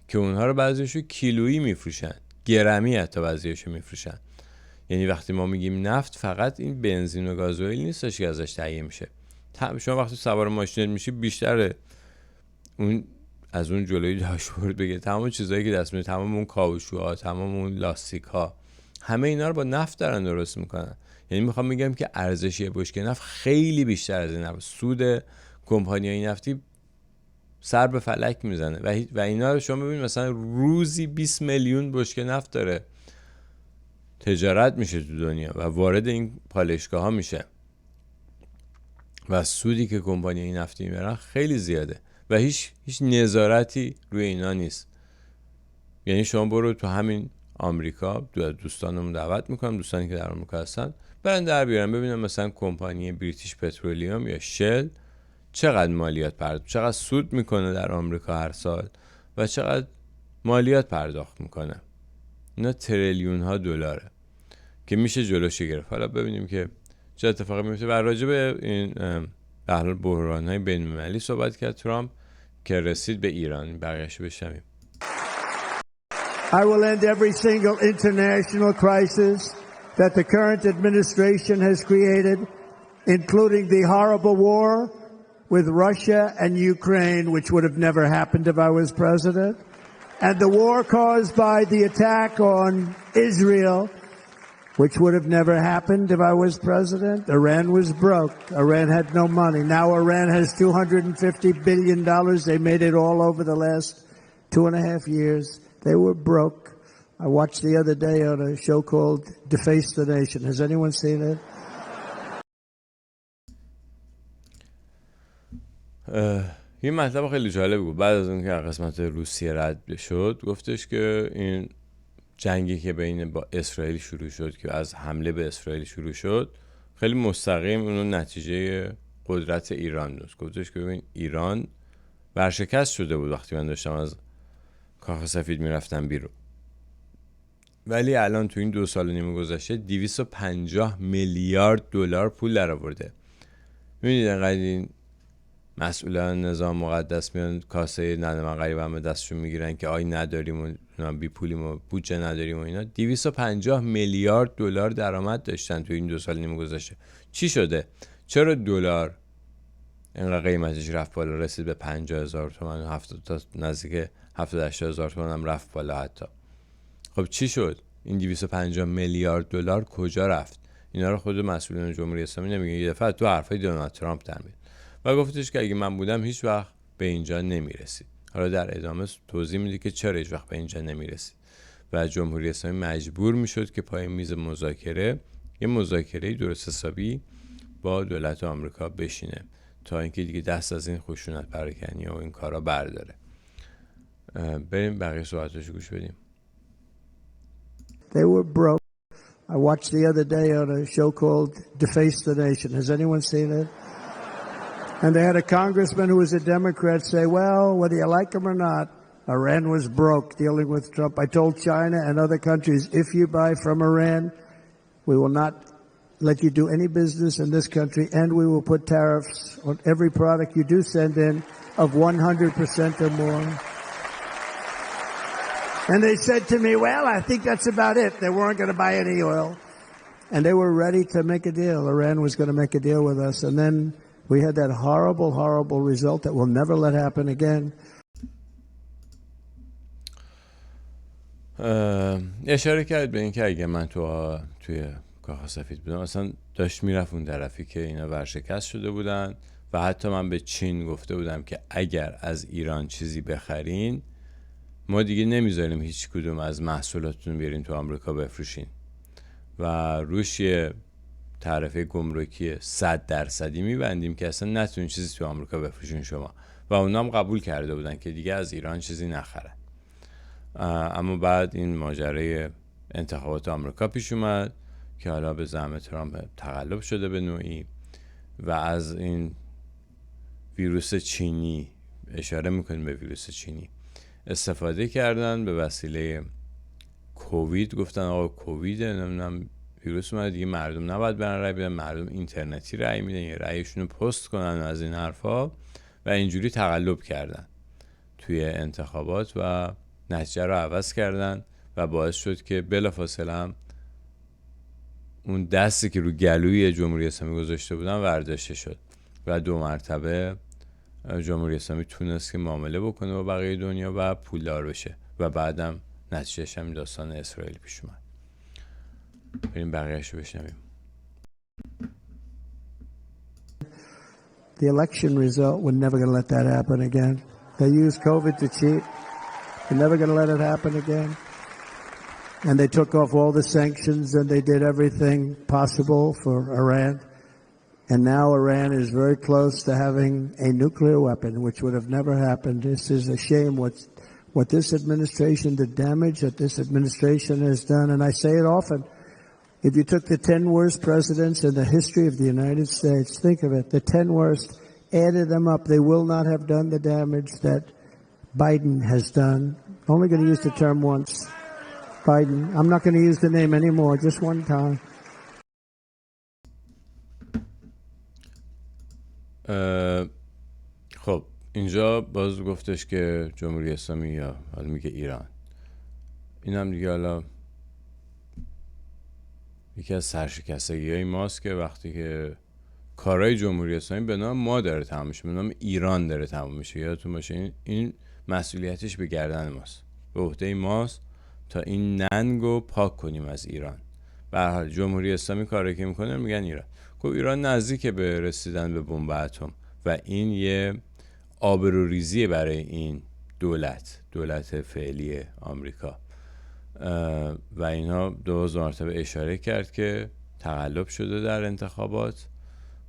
که اونها رو بعضیشو کیلویی میفروشن، گرمی حتی بعضیشو میفروشن. یعنی وقتی ما میگیم نفت فقط این بنزین و گازوئیل نیستش که ازش تهیه میشه. شما وقتی سوار ماشین میشی بیشتر اون از اون جلوی داشبورد بگه تمام چیزایی که دست میاد، تمام اون کاوشوها، تمام اون لاستیک‌ها، همه اینا رو با نفت دارن درست میکنن. یعنی میخوام میگم که ارزش یه بشکه نفت خیلی بیشتر از این نفت. سود کمپانیای نفتی سر به فلک میزنه و اینا رو شما ببینید مثلا روزی 20 میلیون بشکه نفت داره تجارت میشه تو دنیا و وارد این پالایشگاه ها میشه و سودی که کمپانی نفتی میبرن خیلی زیاده و هیچ نظارتی روی اینا نیست. یعنی شما برو تو همین آمریکا، دوستانم دعوت میکنم، دوستانی که در آمریکا هستن برن در بیارن ببینم مثلا کمپانی بریتیش پترولیوم یا شل چقدر مالیات پرداخت، چقدر سود میکنه در آمریکا هر سال و چقدر مالیات پرداخت میکنه. اینا تریلیون ها دلاره که میشه جلوش گرفت. حالا ببینیم که چه اتفاقی میفته. و راجع به این به حال بحران‌های بین‌المللی صحبت کرد ترامپ که رسید به ایران. بقیه‌شو بشنویم. I will end every single international crisis that the current administration has created, including the horrible war with Russia and Ukraine, which would have never happened if I was president, and the war caused by the attack on Israel, which would have never happened if I was president. Iran was broke. Iran had no money. Now Iran has $250 billion. They made it all over the last 2.5 years. They were broke. I watched the other day on a show called Deface the Nation. Has anyone seen it? این مطلب خیلی جالب بود. بعد از اینکه قسمت روسیه رد شد گفتش که این جنگی که بین با اسرائیل شروع شد که از حمله به اسرائیل شروع شد خیلی مستقیم اونو نتیجه قدرت ایران بود. گفتش که ببین ایران ورشکست شده بود وقتی من داشتم از کاخ سفید میرفتم بیرون، ولی الان تو این 2.5 سال گذشته 250 میلیارد دلار پول درآورده. میبینید انقدر این مسئولان نظام مقدس میان کاسه نده من غریبه هم دستشون میگیرن که آی نداریم و بی پولیم و بودجه نداریم و اینا. 250 میلیارد دلار درآمد داشتن تو این 2.5 سال گذشته. چی شده؟ چرا دلار اینقدر قیمتش رفت بالا، رسید به 50,000 تومان، 70 تا نزدیک 70-80,000 تومان هم رفت بالا حتی. خب چی شد؟ این 250 میلیارد دلار کجا رفت؟ اینا رو خود مسئولین جمهوری اسلامی نمیگن، یه دفعه تو حرفای دونالد ترامپ در میاد و گفتش که اگه من بودم هیچ وقت به اینجا نمیرسید. حالا در ادامه توضیح میده که چرا هیچ وقت به اینجا نمیرسید و جمهوری اسلامی مجبور میشد که پای میز مذاکره یه مذاکره درست حسابی با دولت آمریکا بشینه تا اینکه دیگه دست از این خشونت پراکنی و این کارا برداره. بریم بقیه صحبتاشو گوش بدیم. They were broke. I watched the other day on a show called Deface the Nation. Has anyone seen it? And they had a congressman who was a Democrat say, well, whether you like him or not, Iran was broke dealing with Trump. I told China and other countries, if you buy from Iran, we will not let you do any business in this country, and we will put tariffs on every product you do send in of 100% or more. And they said to me, well, I think that's about it. They weren't going to buy any oil. And they were ready to make a deal. Iran was going to make a deal with us. And then we had that horrible, horrible result that we'll never let happen again. اشاره کرد به این که اگه من توی کاخ سفید بودم اصلا داشت میرفت اون طرفی که اینا ورشکست شده بودن و حتی من به چین گفته بودم که اگر از ایران چیزی بخرین ما دیگه نمیذاریم هیچ کدوم از محصولاتتون بیارین تو آمریکا بفروشین و روش یه تعرفه گمرکی 100% میبندیم که اصلا نتونین چیزی تو آمریکا بفروشین شما و اونا هم قبول کرده بودن که دیگه از ایران چیزی نخرن. اما بعد این ماجرای انتخابات آمریکا پیش اومد که حالا به زعم ترامپ تقلب شده به نوعی و از این ویروس چینی، اشاره میکنیم به ویروس چینی، استفاده کردن به وسیله کووید. گفتن آقا کوویده، نمیدونم ویروس اومده دیگه، مردم نباید برن رای بدن، مردم اینترنتی رای میدن یا رایشون رو پست کنن و از این حرفا و اینجوری تقلب کردن توی انتخابات و نتیجه رو عوض کردن و باعث شد که بلافاصله هم اون دستی که رو گلوی جمهوری اسلامی گذاشته بودن ورداشته شد و 2 مرتبه جمهوری اسلامی تونست که معامله بکنه با بقیه دنیا و پولدار بشه و بعدم نتیجهش هم داستان اسرائیل پیش اومد. بریم بقیه‌اشو بشنویم. The election result, we're never going to let that happen again. They used COVID to cheat. We're never going to let it happen again. And they took off all the sanctions and they did everything possible for Iran. And now Iran is very close to having a nuclear weapon, which would have never happened. This is a shame what this administration, the damage that this administration has done. And I say it often. If you took the 10 worst presidents in the history of the United States, think of it, the 10 worst, added them up, they will not have done the damage that Biden has done. Only going to use the term once. Biden. I'm not going to use the name anymore, just one time. خب اینجا باز گفتش که جمهوری اسلامی یا حالا میگه ایران. این هم دیگه حالا یکی از سرشکستگی های ماست که وقتی که کارهای جمهوری اسلامی به نام ما داره تمام میشه، به نام ایران داره تمام میشه. یادتون باشه این مسئولیتش به گردن ماست، به عهده ماست تا این ننگو پاک کنیم از ایران. به هر حال جمهوری اسلامی کاری که میکنه میگن ایران. خب ایران نزدیک به رسیدن به بمب اتم و این یه آبروریزی برای این دولت فعلی آمریکا و اینها 2 مرتبه اشاره کرد که تقلب شده در انتخابات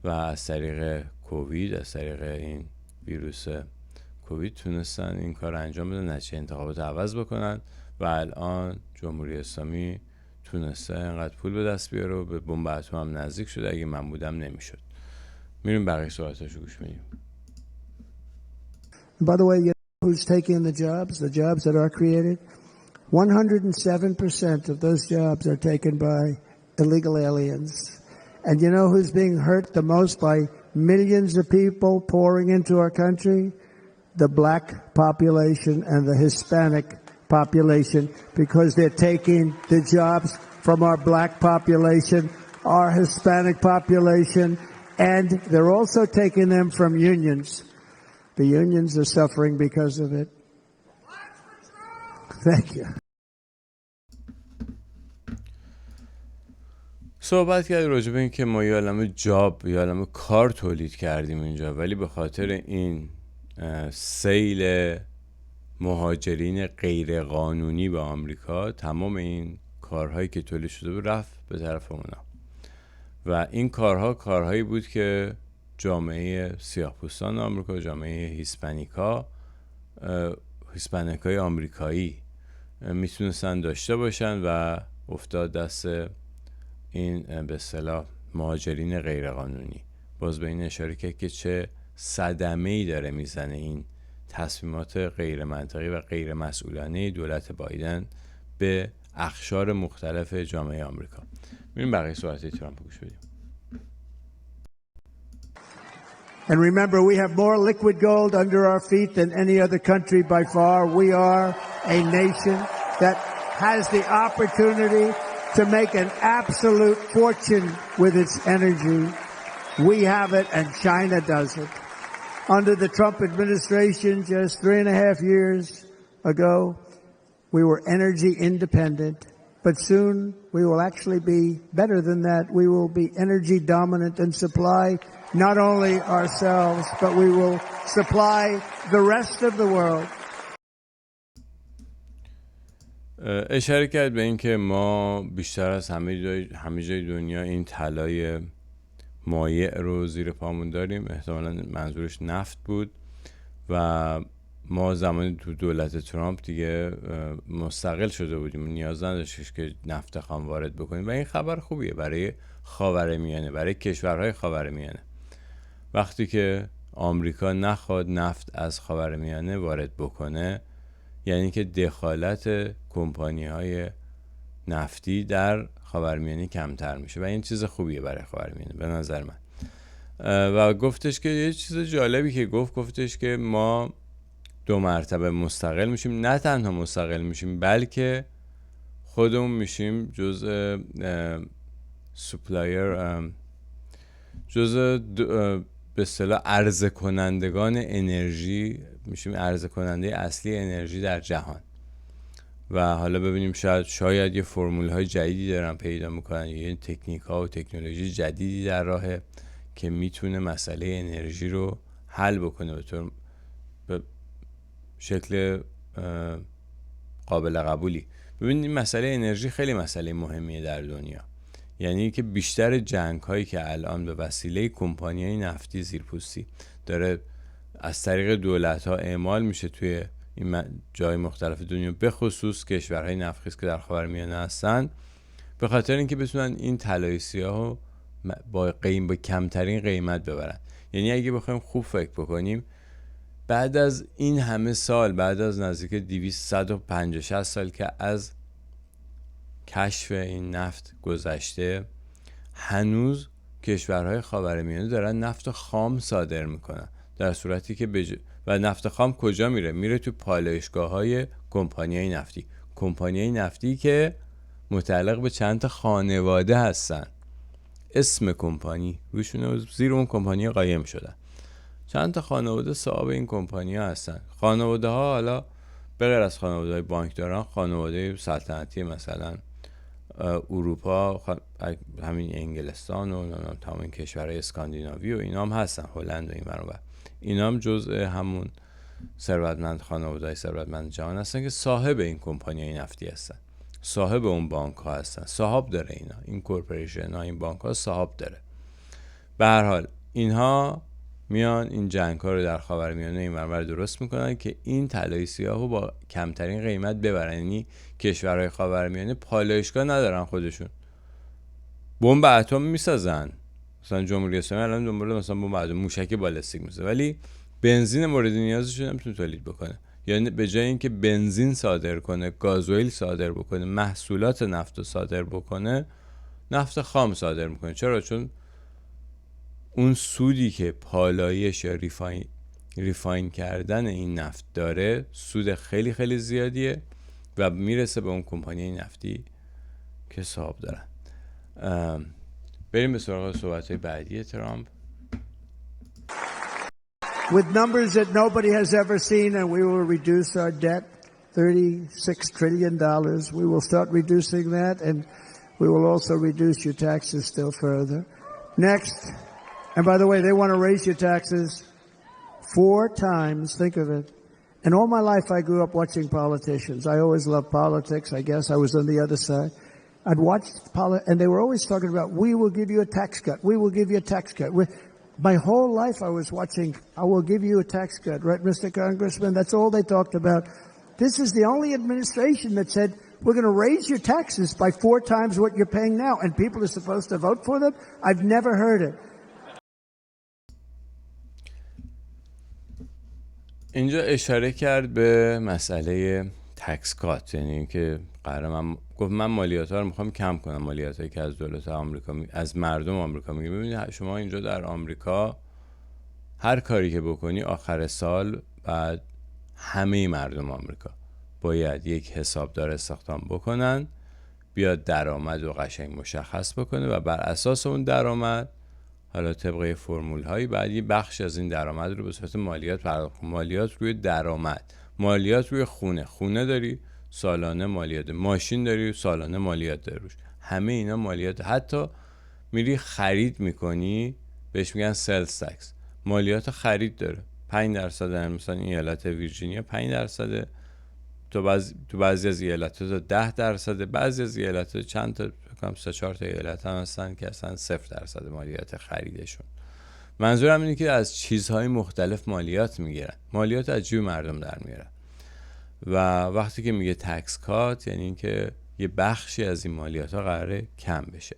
و از طریق کووید، از طریق این ویروس کووید تونستن این کار انجام بدن، نتیجه انتخابات عوض بکنن و الان جمهوری اسلامی تونسته اینقدر پول به دست بیاره و به بمب اتم هم نزدیک شده. اگه من بودم نمیشد. میریم بقیه صحبتاشو گوش بدیم. By the way, you know who's taking the jobs that are created? 107% of those jobs are taken by illegal aliens. And you know who's being hurt the most by millions of people pouring into our country? The black population and the Hispanic population, because they're taking the jobs from our black population, our Hispanic population, and they're also taking them from unions. The unions are suffering because of it. Thank you. صحبت کرد راجع به این که ما یه عالمه جاب، یه عالمه کار تولید کردیم اینجا، ولی به خاطر این سیل مهاجرین غیر قانونی به آمریکا تمام این کارهایی که تولید شده بود رفت به طرف اونا و این کارهایی بود که جامعه سیاه‌پوستان آمریکا، جامعه هیسپانیکای آمریکایی میتونستن داشته باشن و افتاد دست این به اصطلاح مهاجرین غیر قانونی. باز به این اشاره کرد که چه صدمه‌ای داره میزنه این تصمیمات غیر منطقی و غیر مسئولانه دولت بایدن به اقشار مختلف جامعه آمریکا. بریم بقیه صحبت ترامپ گوش بدیم. And remember, we have more liquid gold under our feet than any other country by far. We are a nation that has the opportunity to make an absolute fortune with its energy. We have it and China doesn't. Under the Trump administration just 3.5 years ago, we were energy independent. But soon we will actually be better than that. We will be energy dominant and supply not only ourselves, but we will supply the rest of the world. اشاره کرد به اینکه ما بیشتر از همه جای دنیا این طلای مایع رو زیر پامون داریم. احتمالاً منظورش نفت بود و ما زمانی تو دولت ترامپ دیگه مستقل شده بودیم، نیاز نداشتیم که نفت خام وارد بکنیم و این خبر خوبیه برای خاورمیانه، برای کشورهای خاورمیانه. وقتی که آمریکا نخواد نفت از خاورمیانه وارد بکنه، یعنی که دخالت کمپانی‌های نفتی در خاورمیانه کمتر میشه و این چیز خوبیه برای خاورمیانه به نظر من. و گفتش که یه چیز جالبی که گفتش که ما 2 مرتبه مستقل میشیم. نه تنها مستقل میشیم بلکه خودمون میشیم جزء سپلایر، جزء به اصطلاح عرضه کنندگان انرژی میشیم، عرضه کننده اصلی انرژی در جهان. و حالا ببینیم شاید یه فرمول های جدیدی دارن پیدا میکنن، یه تکنیک ها و تکنولوژی جدیدی در راهه که میتونه مسئله انرژی رو حل بکنه به شکل قابل قبولی. ببینید این مسئله انرژی خیلی مسئله مهمیه در دنیا. یعنی که بیشتر جنگ هایی که الان به وسیله کمپانی‌های نفتی زیرپوستی داره از طریق دولت ها اعمال میشه توی این جای مختلف دنیا، به خصوص کشورهای نفتخیز که در خاورمیانه هستن، به خاطر اینکه بتونن این طلای سیاهو با کمترین قیمت ببرن. یعنی اگه بخوایم خوب فکر بکنیم، بعد از این همه سال، بعد از نزدیک 250 سال که از کشف این نفت گذشته، هنوز کشورهای خاورمیانه دارن نفت خام صادر میکنن، در صورتی که و نفت خام کجا میره؟ میره تو پالایشگاه‌های کمپانی‌های نفتی، کمپانی‌های نفتی که متعلق به چند تا خانواده هستن، اسم کمپانی روشونه، زیر اون کمپانی قایم شدن، چند تا خانواده صاحب این کمپانی‌ها هستن. خانواده ها حالا به غیر از خانواده‌های بانکداران، خانواده سلطنتی مثلا اروپا، همین انگلستان و تمام این کشورهای اسکاندیناوی و اینا هم هستن، هلند و این ور، اینا هم جزء همون ثروتمند خانواده‌های ثروتمند جهان هستن که صاحب این کمپانی‌های نفتی هستن، صاحب اون بانک ها هستن، صاحب داره اینا، این کورپوریشن ها، این بانک ها صاحب داره. به هر حال اینها میان این جنگ ها رو در خاورمیانه این ور درست میکنن که این طلای سیاهو با کمترین قیمت ببرن. یعنی کشورهای خاورمیانه پالایشگاه ندارن، خودشون بمب اتم میسازن، مثلا جمهوری اسلامی الان دنبال مثلا بمب اتم، موشک بالستیک میسازه، ولی بنزین مورد نیازشون نمیتونه تولید بکنه. یعنی به جای اینکه بنزین صادر کنه، گازوئیل صادر بکنه، محصولات نفت رو صادر بکنه، نفت خام صادر میکنه. چرا؟ چون اون سودی که پالایش یا ریفاین کردن این نفت داره، سود خیلی خیلی زیادیه و میرسه به اون کمپانی نفتی که صاحب دارن. بریم به سراغ صحبت‌های بعدی ترامپ. With numbers that nobody has ever seen, and we will reduce our debt, $36 trillion. We will start reducing that, and we will also reduce your taxes still further. Next, and by the way, they want to raise your taxes 4 times, think of it. And all my life I grew up watching politicians. I always loved politics, I guess. I was on the other side. I'd watch and they were always talking about, we will give you a tax cut. We will give you a tax cut. My whole life I was watching, I will give you a tax cut, right, Mr. Congressman? That's all they talked about. This is the only administration that said, we're going to raise your taxes by 4 times what you're paying now, and people are supposed to vote for them? I've never heard it. اینجا اشاره کرد به مسئله تکس کات، یعنی اینکه قرار گفت من مالیات ها رو میخوام کم کنم، مالیات هایی که از دولت آمریکا از مردم آمریکا میگیره. ببینید شما اینجا در آمریکا هر کاری که بکنی آخر سال بعد همه مردم آمریکا باید یک حسابدار استخدام بکنن، بیاد درآمد و قشنگ مشخص بکنه و بر اساس اون درآمد حالا طبقه فرمول هایی بعد یه بخش از این درآمد رو به صورت مالیات پرداخت. مالیات روی درآمد، مالیات روی خونه داری سالانه مالیات، ماشین داری سالانه مالیات داری روش، همه اینا مالیات. حتی میری خرید میکنی بهش میگن سلز تکس، مالیات خرید داره 5%. مثلا این ایالت ویرجینیا 5%، تو بعضی از ایالت‌ها 10%، بعضی از ایالت‌ها چند تا فکر کنم 3-4 تا ایالت هم هستن که اصلا 0% مالیات خریدشون. منظورم اینه که از چیزهای مختلف مالیات میگیرن، مالیات از جیب مردم در میارن. و وقتی که میگه تکس کات یعنی اینکه یه بخشی از این مالیات ها قراره کم بشه.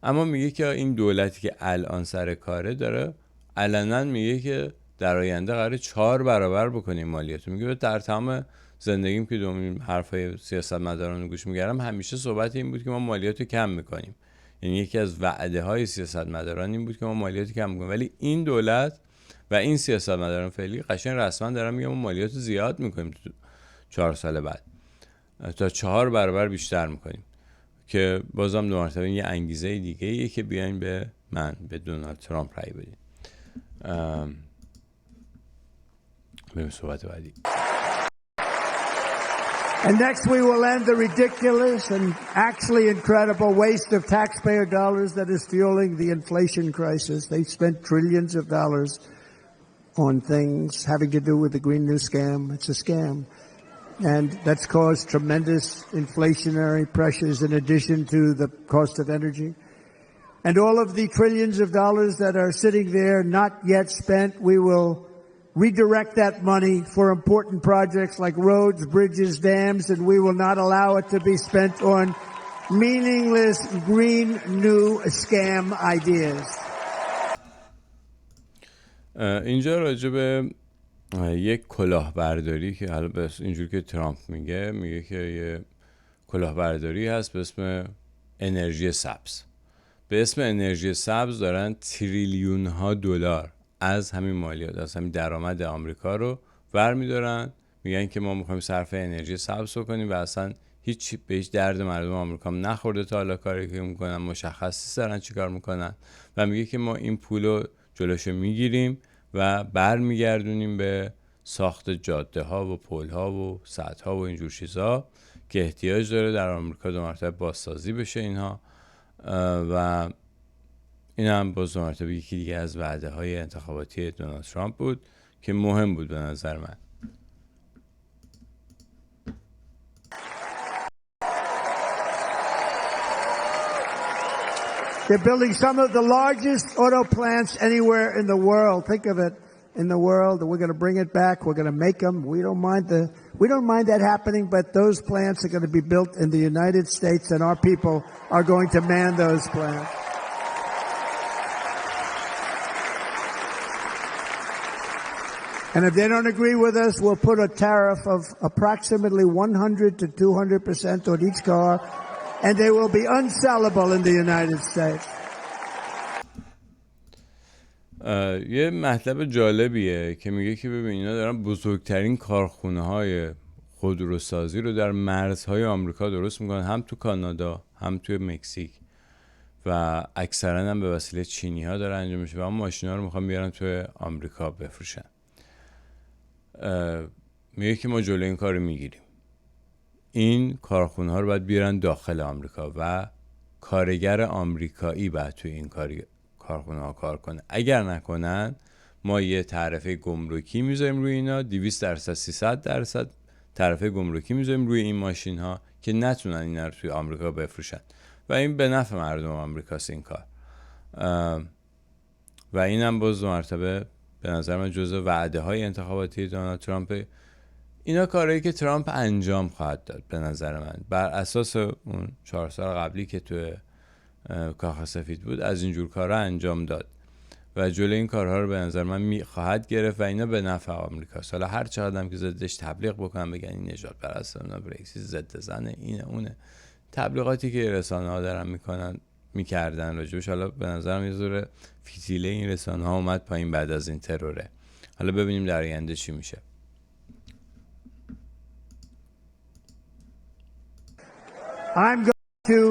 اما میگه که این دولتی که الان سر کاره داره علنا میگه که در آینده قراره 4 برابر بکنیم مالیات. میگه در تمام زندگیم که دومین حرفای سیاستمداران رو گوش میگردم همیشه صحبت این بود که ما مالیات رو کم میکنیم، یعنی یکی از وعده های سیاستمداران این بود که ما مالیات کم میکنیم. ولی این دولت و این سیاستمداران فعلی قشنگ رسما دارن میگن ما مالیات رو زیاد میکنیم، 4 سال بعد تا 4 برابر بیشتر میکنیم، که بازم دو مرتبه یه انگیزه دیگه ایه که بیاین به دونالد ترامپ رای بدین. بریم صحبت بعدی. And next we will end the ridiculous and actually incredible waste of taxpayer dollars that is fueling the inflation crisis. They've spent trillions of dollars on things having to do with the Green New Scam. It's a scam. And that's caused tremendous inflationary pressures in addition to the cost of energy. And all of the trillions of dollars that are sitting there not yet spent, we will redirect that money for important projects like roads, bridges, dams, and we will not allow it to be spent on meaningless green new scam ideas. اینجا راجع به یک کلاهبرداری که حالا اینجوری که ترامپ میگه که یه کلاهبرداری هست به اسم انرژی سبز. به اسم انرژی سبز دارن تریلیون ها دلار از همین مالیات، از همین درآمد آمریکا رو برمی‌دارن، میگن که ما می‌خوایم صرف انرژی سبز کنیم و اصلا به هیچ درد مردم آمریکا نخورده تا حالا کاری که میکنن، مشخصی دارن چیکار میکنن و میگه که ما این پولو جلوشو میگیریم و برمیگردونیم به ساخت جاده ها و پل ها و سد ها و اینجور چیزا که احتیاج داره در آمریکا دو مرتبه بازسازی بشه اینها. و این هم باز دو مرتبه یکی دیگه از وعده های انتخاباتی دونالد ترامپ بود که مهم بود به نظر من. They're building some of the largest auto plants anywhere in the world. Think of it, in the world. We're going to bring it back. We're going to make them. We don't mind that happening, but those plants are going to be built in the United States, and our people are going to man those plants. And if they don't agree with us, we'll put a tariff of approximately 100 to 200% on each car, and they will be unsellable in the United States. یه مطلب جالبیه که میگه که ببین اینا دارن بزرگترین کارخونه‌های خودروسازی رو در مرزهای آمریکا درست میکنن، هم تو کانادا هم تو مکزیک و اکثرا هم به وسیله چینی‌ها داره انجام میشه و اون ماشینا رو میخوان بیارن تو آمریکا بفروشن. میگه که ما جلوی این کار رو میگیریم، این کارخونه ها رو باید بیارن داخل آمریکا و کارگر آمریکایی باید توی این کارخونه ها کار کنه. اگر نکنن ما یه تعرفه گمرکی میذاریم روی اینا، 200% 300% تعرفه گمرکی میذاریم روی این ماشین ها که نتونن اینا رو توی آمریکا بفروشن و این به نفع مردم آمریکاست این کار. و این هم باز دو مرتبه به نظر من جزء وعده های انتخاباتی دونالد ترامپ. اینا کارهایی که ترامپ انجام خواهد داد به نظر من بر اساس اون 4 سال قبلی که تو کاخ سفید بود از اینجور کارها انجام داد و جلوی این کارها رو به نظر من خواهد گرفت و اینا به نفع آمریکاست. حالا هر چقدر هم که ضدش تبلیغ بکنن، بگن این نجات پرست، اونا برکسیت ضد زنه، اینه اونه، تبلیغاتی که رسانه‌ها دارن میکردن راجبش، حالا به نظرم یه ذره فتیله این رسانه‌ها اومد پایین بعد از این تروره. حالا ببینیم در آینده چی میشه. I'm going to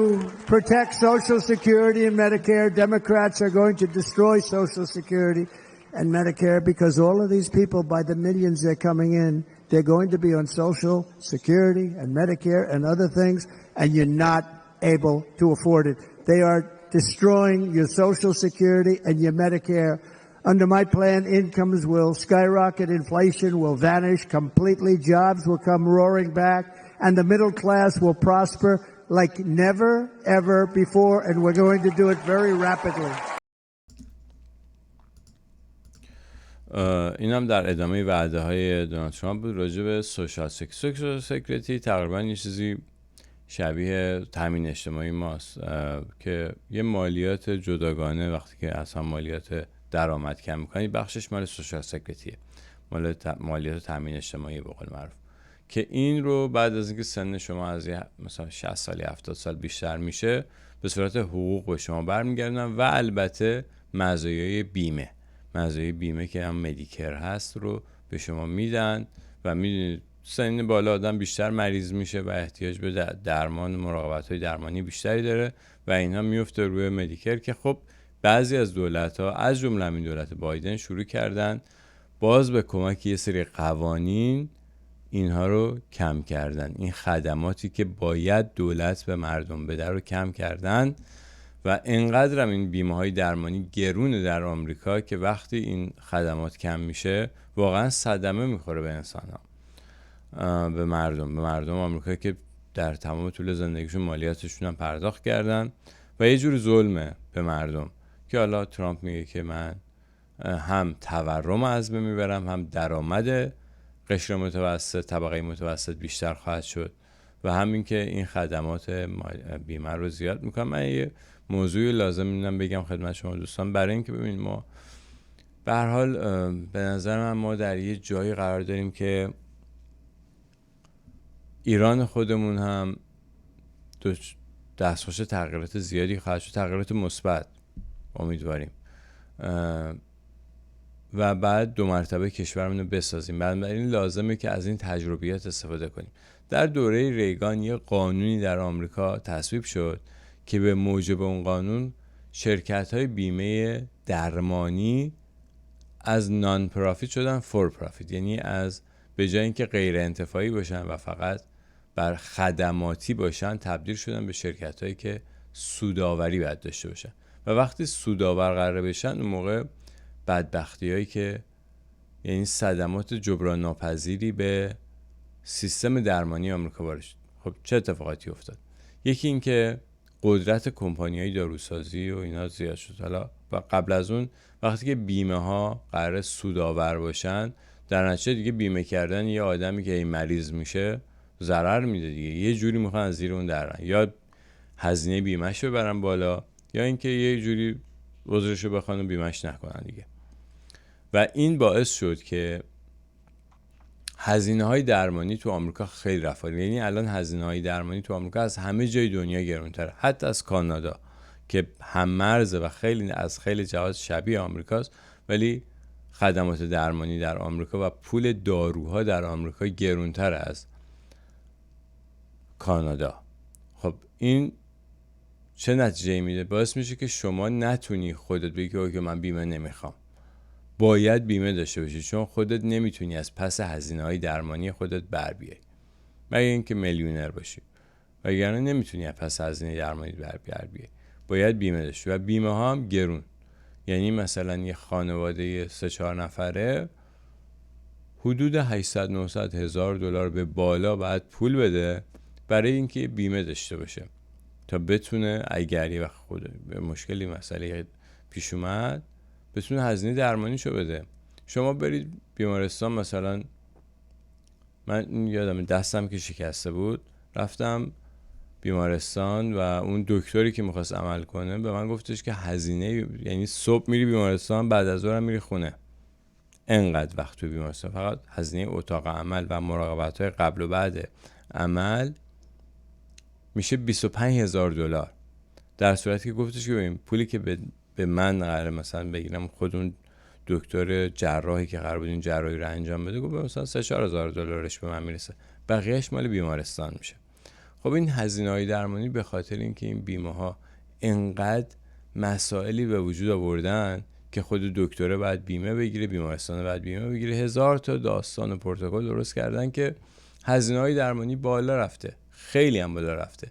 protect Social Security and Medicare. Democrats are going to destroy Social Security and Medicare because all of these people, by the millions they're coming in, they're going to be on Social Security and Medicare and other things, and you're not able to afford it. They are destroying your Social Security and your Medicare. Under my plan, incomes will skyrocket, inflation will vanish completely, jobs will come roaring back, and the middle class will prosper like never, ever before, and we're going to do it very rapidly. این هم در ادامه وعده های دونالد ترامپ بود راجع به سوشال سکیوریتی. تقریبا یه چیزی شبیه تامین اجتماعی ماست که یه مالیات جداگانه، وقتی که اصلا مالیات درآمد کم میکنی، بخشش مال سوشال سکیوریتیه، مالیات تامین اجتماعی به قول معروف، که این رو بعد از اینکه سن شما از مثلا 60 سال 70 سال بیشتر میشه به صورت حقوق به شما برمیگردن و البته مزایای بیمه که هم مدیکر هست رو به شما میدن و میدونید سن بالا آدم بیشتر مریض میشه و احتیاج به درمان، مراقبت‌های درمانی بیشتری داره و اینها میفته روی مدیکر، که خب بعضی از دولت‌ها از جمله همین دولت بایدن شروع کردن باز به کمک یه سری قوانین اینها رو کم کردن. این خدماتی که باید دولت به مردم بده رو کم کردن و انقدر هم این بیمه های درمانی گرونه در آمریکا که وقتی این خدمات کم میشه واقعا صدمه میخوره به انسان ها، به مردم آمریکا که در تمام طول زندگیشون مالیاتشون هم پرداخت کردن و یه جور ظلمه به مردم که حالا ترامپ میگه که من هم تورم از بین میبرم، هم درآمد قشر متوسط، طبقه متوسط بیشتر خواهد شد و همین که این خدمات بیمه رو زیاد میکنم. من یه موضوعی لازم میدونم بگم خدمت شما دوستان، برای اینکه ببینید ما به هر حال به نظر من ما در یه جایی قرار داریم که ایران خودمون هم دستخوش تغییرات زیادی خواهد شد، تغییرات مثبت امیدواریم، و بعد 2 مرتبه کشورمون رو بسازیم. بنابراین لازمه که از این تجربیات استفاده کنیم. در دوره ریگان یه قانونی در آمریکا تصویب شد که به موجب اون قانون شرکت‌های بیمه درمانی از نان پرافیت شدن فور پرافیت، یعنی از به جای اینکه غیر انتفاعی باشن و فقط بر خدماتی باشن تبدیل شدن به شرکت‌هایی که سودآوری باید داشته باشن و وقتی سودآور قرار بشن اون موقع بدبختی‌هایی که یعنی صدمات جبران ناپذیری به سیستم درمانی آمریکا وارد شد. خب چه اتفاقاتی افتاد؟ یکی این که قدرت کمپانی‌های داروسازی و اینا زیاد شد. حالا و قبل از اون وقتی که بیمه ها قرار سودآور باشن، در نتیجه دیگه بیمه کردن یه آدمی که این مریض میشه ضرر میده دیگه، یه جوری میخوان از زیر اون درن، یا هزینه بیمه‌ش رو ببرن بالا یا اینکه یه جوری عذرشو بخوان و بیمه‌اش نکنن دیگه. و این باعث شد که هزینه‌های درمانی تو آمریکا خیلی رفت. یعنی الان هزینه‌های درمانی تو آمریکا از همه جای دنیا گران‌تره، حتی از کانادا که هم مرزه و خیلی جهات شبیه آمریکاست، ولی خدمات درمانی در آمریکا و پول داروها در آمریکا گران‌تر از کانادا. خب این چه نتیجه میده؟ باعث میشه که شما نتونی خودت بگی که من بیمه نمیخوام. باید بیمه داشته باشی، چون خودت نمیتونی از پس هزینه‌های درمانی خودت بر بیای مگر اینکه میلیونر باشی، وگرنه نمیتونی از پس هزینه درمانی بر بیای. باید بیمه داشتی و بیمه ها هم گرون. یعنی مثلا یه خانواده 3-4 نفره حدود 800-900 هزار دلار به بالا باید پول بده برای اینکه بیمه داشته باشه تا بتونه اگر یه وقت به مشکلی مسئله پیش اومد بتونه هزینه درمانیشو بده. شما برید بیمارستان، مثلا من یادم دستم که شکسته بود رفتم بیمارستان و اون دکتری که میخواست عمل کنه به من گفتش که هزینه، یعنی صبح میری بیمارستان بعد از ظهر میری خونه، انقدر وقت تو بیمارستان، فقط هزینه اتاق عمل و مراقبت‌های قبل و بعد عمل میشه $25,000. در صورتی که گفتش که ببین پولی که به من قراره مثلا بگیرم، خود اون دکتر جراحی که قرار بود این جراحی رو انجام بده گفت مثلا $3,000-4,000 به من میرسه، بقیهش مال بیمارستان میشه. خب این هزینه‌های درمانی به خاطر اینکه این بیمه ها انقدر مسائلی به وجود آوردن که خود دکتره باید بیمه بگیره، بیمارستان باید بیمه بگیره، 1000 تا داستان و پروتکل درست کردن که هزینه‌های درمانی بالا رفته، خیلی هم بالا رفته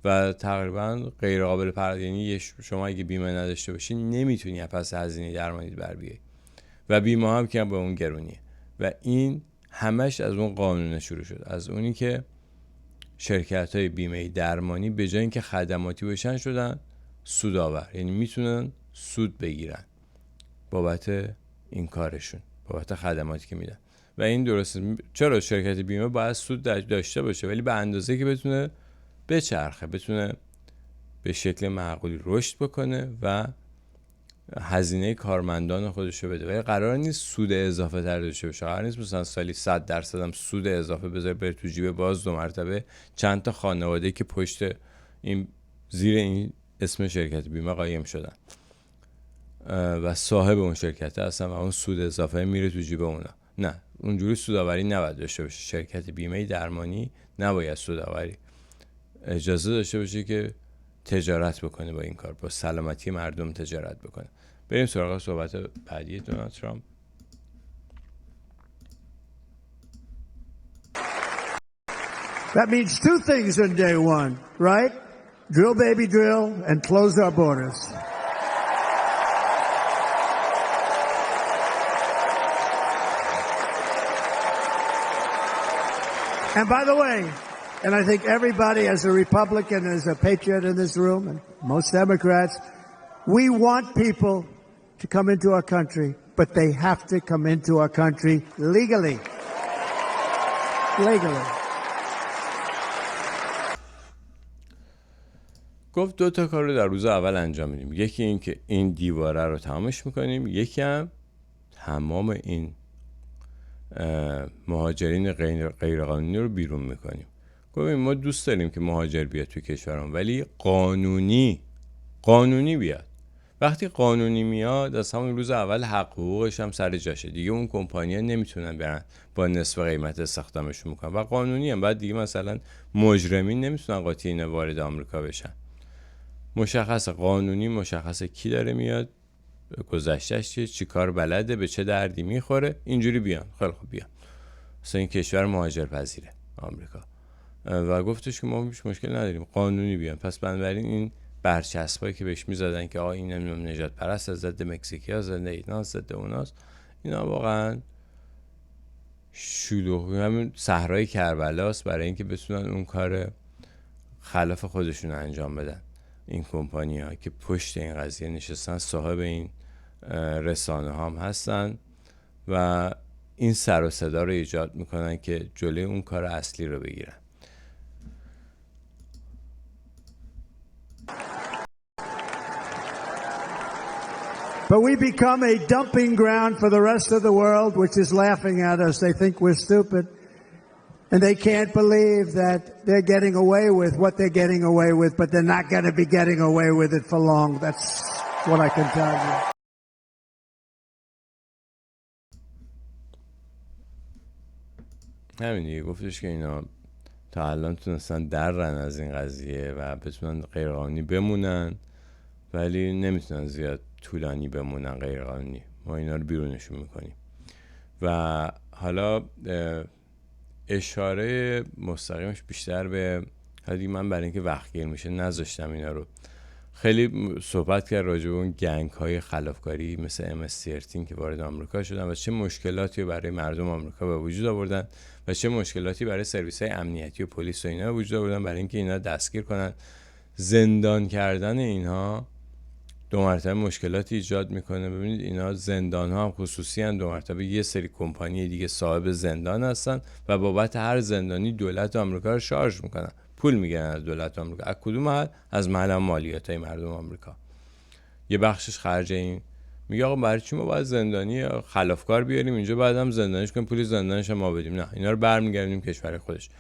و تقریبا غیر قابل پرداخت. یعنی شما اگه بیمه نداشته باشی نمیتونی پس هزینه درمانی بر بیای و بیمه هم که با اون گرونیه و این همش از اون قانون شروع شد، از اونی که شرکت‌های بیمه درمانی به جای اینکه خدماتی باشن شدن سودآور، یعنی میتونن سود بگیرن بابت این کارشون، بابت خدماتی که میدن و این درسته. چرا شرکت بیمه باید سود داشته باشه ولی به اندازه‌ای که بتونه بچرخه، بتونه به شکل معقولی رشد بکنه و هزینه کارمندان خودش رو بده. ولی قرار نیست سود اضافه تر داشته باشه، قرار نیست مثلا سالی 100% هم سود اضافه بذاره بره تو جیب باز 2 مرتبه چند تا خانواده که پشت این زیر این اسم شرکت بیمه قایم شدن و صاحب اون شرکت هستن و اون سود اضافه میره تو جیب اونا. نه، اونجوری سودآوری نباید داشته باشه. شرکت بیمه درمانی نباید سودآوری اجازه داشته باشه که تجارت بکنه با این کار، با سلامتی مردم تجارت بکنه. بریم سراغ صحبت بعدی دونالد ترامپ. That means two things on day one, right? Drill, baby, drill, and close our borders. And by the way, and I think everybody as a Republican, as a patriot in this room, and most Democrats, we want people to come into our country, but they have to come into our country legally. Legally. گفت 2 تا کار رو در روز اول انجام میدیم. یکی این که این دیواره رو تمامش میکنیم، یکی هم تمام این مهاجرین غیرقانونی رو بیرون میکنیم. گفتیم ما دوست داریم که مهاجر بیاد توی کشورمون ولی قانونی بیاد. وقتی قانونی میاد از همون روز اول حق حقوقش هم سر جاشه دیگه. اون کمپانی‌ها نمیتونن برن با نصف قیمت استخدامشون میکنن و قانونی هم بعد دیگه مثلا مجرمین نمیتونن قاطی اینا وارد آمریکا بشن. مشخصه قانونی، مشخصه کی داره میاد، گذشتهش چیه، چی کار بلده، به چه دردی میخوره، اینجوری بیان. خیلی خوب بیان. مثلا این کشور مهاجر پذیره آمریکا و گفتش که ما هیچ مشکل نداریم قانونی بیان. پس بنابراین این برچسبایی که بهش میزدن که این نجات پرست، ضد مکزیکی‌ها، ضد اینا، ضد اوناست، اینا واقعا شلوغ، همین صحرای کربلاست برای اینکه بتونن اون کار خلاف خودشون انجام بدن. این کمپانی ها که پشت این قضیه نشستن، صاحب این رسانه ها هم هستن و این سر و صدا رو ایجاد میکنن که جلوی اون کار اصلی رو بگیرن. But we become a dumping ground for the rest of the world, which is laughing at us. They think we're stupid. And they can't believe that they're getting away with what they're getting away with, but they're not going to be getting away with it for long. That's what I can tell you. همین دیگه. گفتش که اینا تا الان تونستن درن از این قضیه و بتونن غیرقانونی بمونن ولی نمیتونن زیاد طولانی بمونن غیرقانونی. ما اینا رو بیرونشون میکنیم. و حالا اشاره مستقیمش بیشتر به حالی من برای اینکه وقت گیر میشه نذاشتم اینا رو. خیلی صحبت کرد راجع به اون گنگ های خلافکاری مثل MS-13 که وارد آمریکا شدن و چه مشکلاتی برای مردم آمریکا به وجود آوردن و چه مشکلاتی برای سرویس های امنیتی و پلیس و اینا به وجود آوردن برای اینکه اینا دستگیر کنن. زندان کردن اینها 2 مرتبه مشکلاتی ایجاد میکنه. ببینید اینا زندان ها هم خصوصی هستند، 2 مرتبه یه سری کمپانی دیگه صاحب زندان هستن و بابت هر زندانی دولت آمریکا رو شارژ میکنن. پول میگیرن از دولت آمریکا. از کدوم محل؟ از محل مالیاتای مردم آمریکا. یه بخشش خرج این. میگه آقا برای چی ما باید زندانی یا خلافکار بیاریم اینجا بعدم زندانیش کنیم، پول زندانش ما بدیم؟ نه، اینا رو برمیگردیم کشور خودش.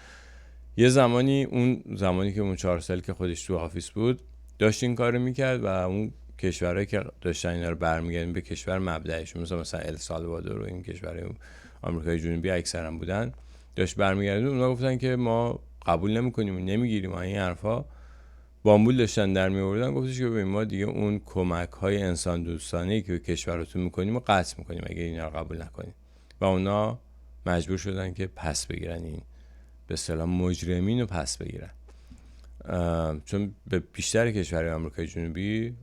یه زمانی که اون 4 سال که خودش تو آفیس بود داشت این کارو میکرد و اون کشورهایی که داشتن اینا رو برمیگردیم به کشور مبدأشون، مثلا السالوادور و این کشورهای آمریکای جنوبی اکثرا بودن، داشت برمیگردیم. اونا گفتن که ما قبول نمیکنیم و نمیگیریم این حرفا. بامبول داشتن در میآوردن. گفتش که ببین ما دیگه اون کمک‌های انسان دوستانه‌ای که به کشورتون میکنیم و قطع میکنیم اگه اینا رو قبول نکنیم. و اونا مجبور شدن که پس بگیرن، این به اصطلاح مجرمین رو پس بگیرن. چون به بیشتر کشورهای آمریکای جنوبی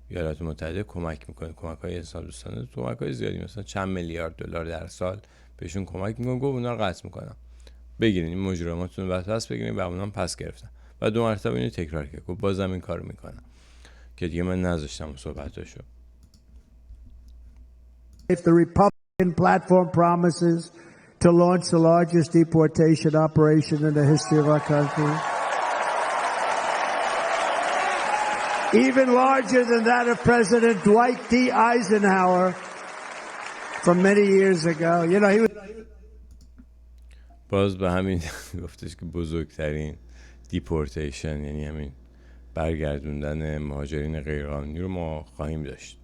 ایالات متحده کمک میکنه، کمک‌های انسان دوستانه، کمک‌های زیادی مثلا چند میلیارد دلار در سال بهشون کمک میکنه. گفت اونا رو قطع میکنم، بگیرین این مجرماتون رو پس بگیرین. و اونا هم پس گرفتن و 2 مرتبه اینو تکرار کرد. گفت بازم این کارو میکنم که دیگه من نذاشتم اون صحبتاشو. If the Republican platform promises to launch the largest deportation operation in the history of our country, even larger than that of President Dwight D. Eisenhower from many years ago. You know, he was باز به همین گفتش که بزرگترین دیپورتیشن، یعنی همین برگردوندن مهاجرین غیرقانونی رو ما خواهیم داشت.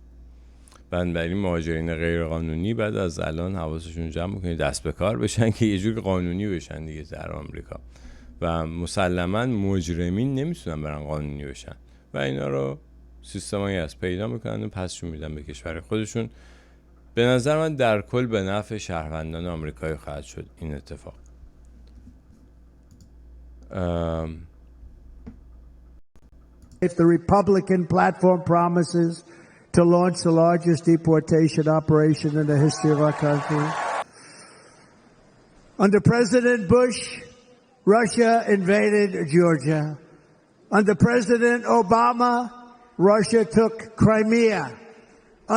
بنابراین مهاجرین غیرقانونی بعد از الان حواسشون جمع بکنید، دست به کار بشن که یه جور قانونی بشن دیگه در آمریکا. و مسلماً مجرمین نمیتونن برن قانونی بشن و اینا رو سیستمایی از پیدا میکنن و پسشون میدن به کشور خودشون. به نظر من در کل به نفع شهروندان آمریکایی خواهد شد این اتفاق. If the Republican platform promises to launch the largest deportation operation in the history of our country. Under President Bush, Russia invaded Georgia. Under President Obama, Russia took Crimea.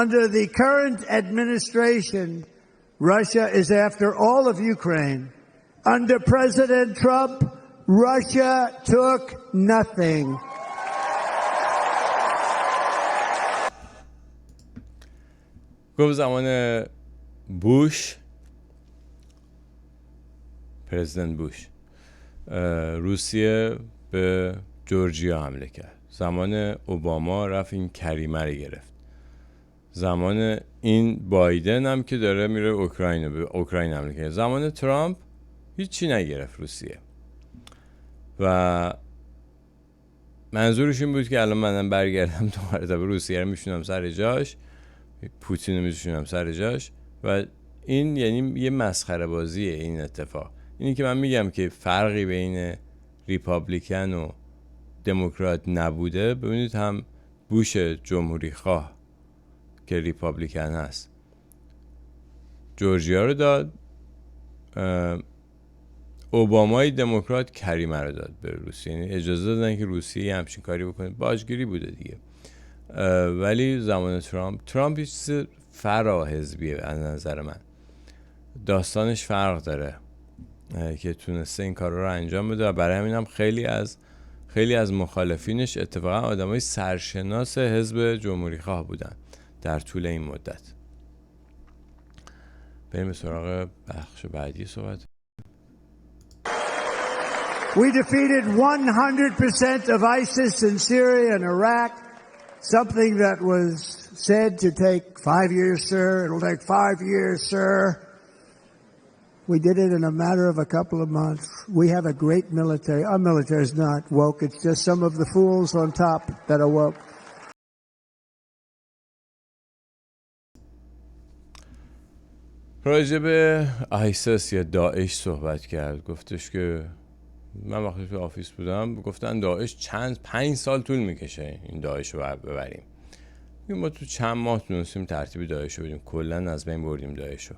Under the current administration, Russia is after all of Ukraine. Under President Trump, Russia took nothing. گفت زمان بوش، پرزیدنت بوش، روسیه به جورجیا حمله کرد. زمان اوباما رفت این کریمه رو گرفت. زمان این بایدن هم که داره میره اوکراین، به اوکراین حمله کرد. زمان ترامپ هیچی نگرفت روسیه. و منظورش این بود که الان منم برگردم دو مرتبه روسیه رو میشونم سر جاش، پوتین رو میشونم سر جاش. و این یعنی یه مسخره بازیه این اتفاق. اینی که من میگم که فرقی بین ریپابلیکن و دموکرات نبوده. ببینید هم بوش جمهوری خواه که ریپابلیکن هست جورجیا رو داد، اوبامای دموکرات کریمه رو داد به روسیه. یعنی اجازه دادن که روسیه همچین کاری بکنه. باجگیری بوده دیگه. ولی زمان ترامپ یه چیز فراحزبیه از نظر من. داستانش فرق داره که تونسته این کار رو انجام بده و برای همین هم خیلی از مخالفینش اتفاقا آدمای سرشناس حزب جمهوری خواه بودن در طول این مدت. بریم به سراغ بخش بعدی صحبت. We defeated 100% of ISIS in Syria and Iraq, something that was said to take 5 years, sir. It'll take 5 years, sir. We did it in a matter of a couple of months. We have a great military. Our military is not woke. It's just some of the fools on top that are woke. راجع به آیسیس یا داعش صحبت کرد. گفتش که من وقتی تو آفیس بودم گفتن داعش 5 سال طول میکشه این داعش رو ببریم. ما تو چند ماه تونستیم ترتیب داعش رو بدیم، کلا از بین بردیم داعش رو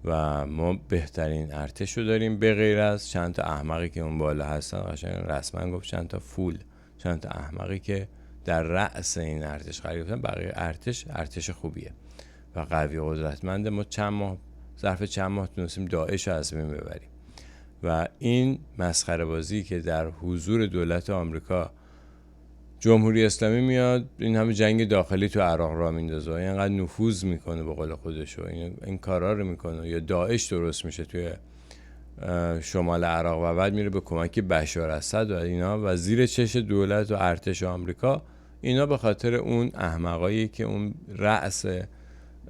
و ما بهترین ارتش رو داریم به غیر از چند تا احمقی که اون بالا هستن. قشنگ رسما گفت چند تا فول، چند تا احمقی که در رأس این ارتش قرار گرفتن. بقیه ارتش خوبیه و قوی قدرتمنده. ما ظرف چند ماه تونستیم داعش رو از بین ببریم و این مسخره بازی که در حضور دولت آمریکا جمهوری اسلامی میاد این همه جنگ داخلی تو عراق را میندازه و اینقدر نفوذ میکنه به قول خودش و این کارا رو میکنه، یا داعش درست میشه توی شمال عراق و بعد میره به کمک بشار اسد و اینا و زیر چش دولت و ارتش آمریکا، اینا به خاطر اون احمقایی که اون رأس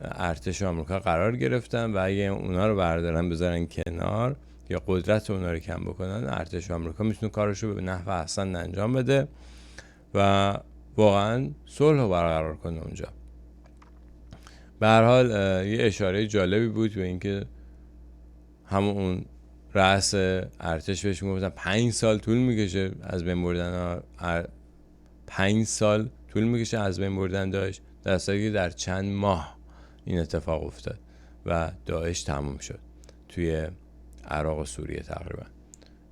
ارتش آمریکا قرار گرفتن و اگه اونا رو بردارن بذارن کنار یا قدرت اونا رو کم بکنن، ارتش آمریکا میتونه کارشو به نحو احسن انجام بده و واقعا صلح رو برقرار کنه اونجا. به هر حال یه اشاره جالبی بود به اینکه همون اون رأس ارتش بهش میگفتن 5 سال طول میکشه از بین بردن 5 سال طول میکشه از بین بردن داعش، در صورتی که در چند ماه این اتفاق افتاد و داعش تموم شد توی عراق و سوریه تقریبا،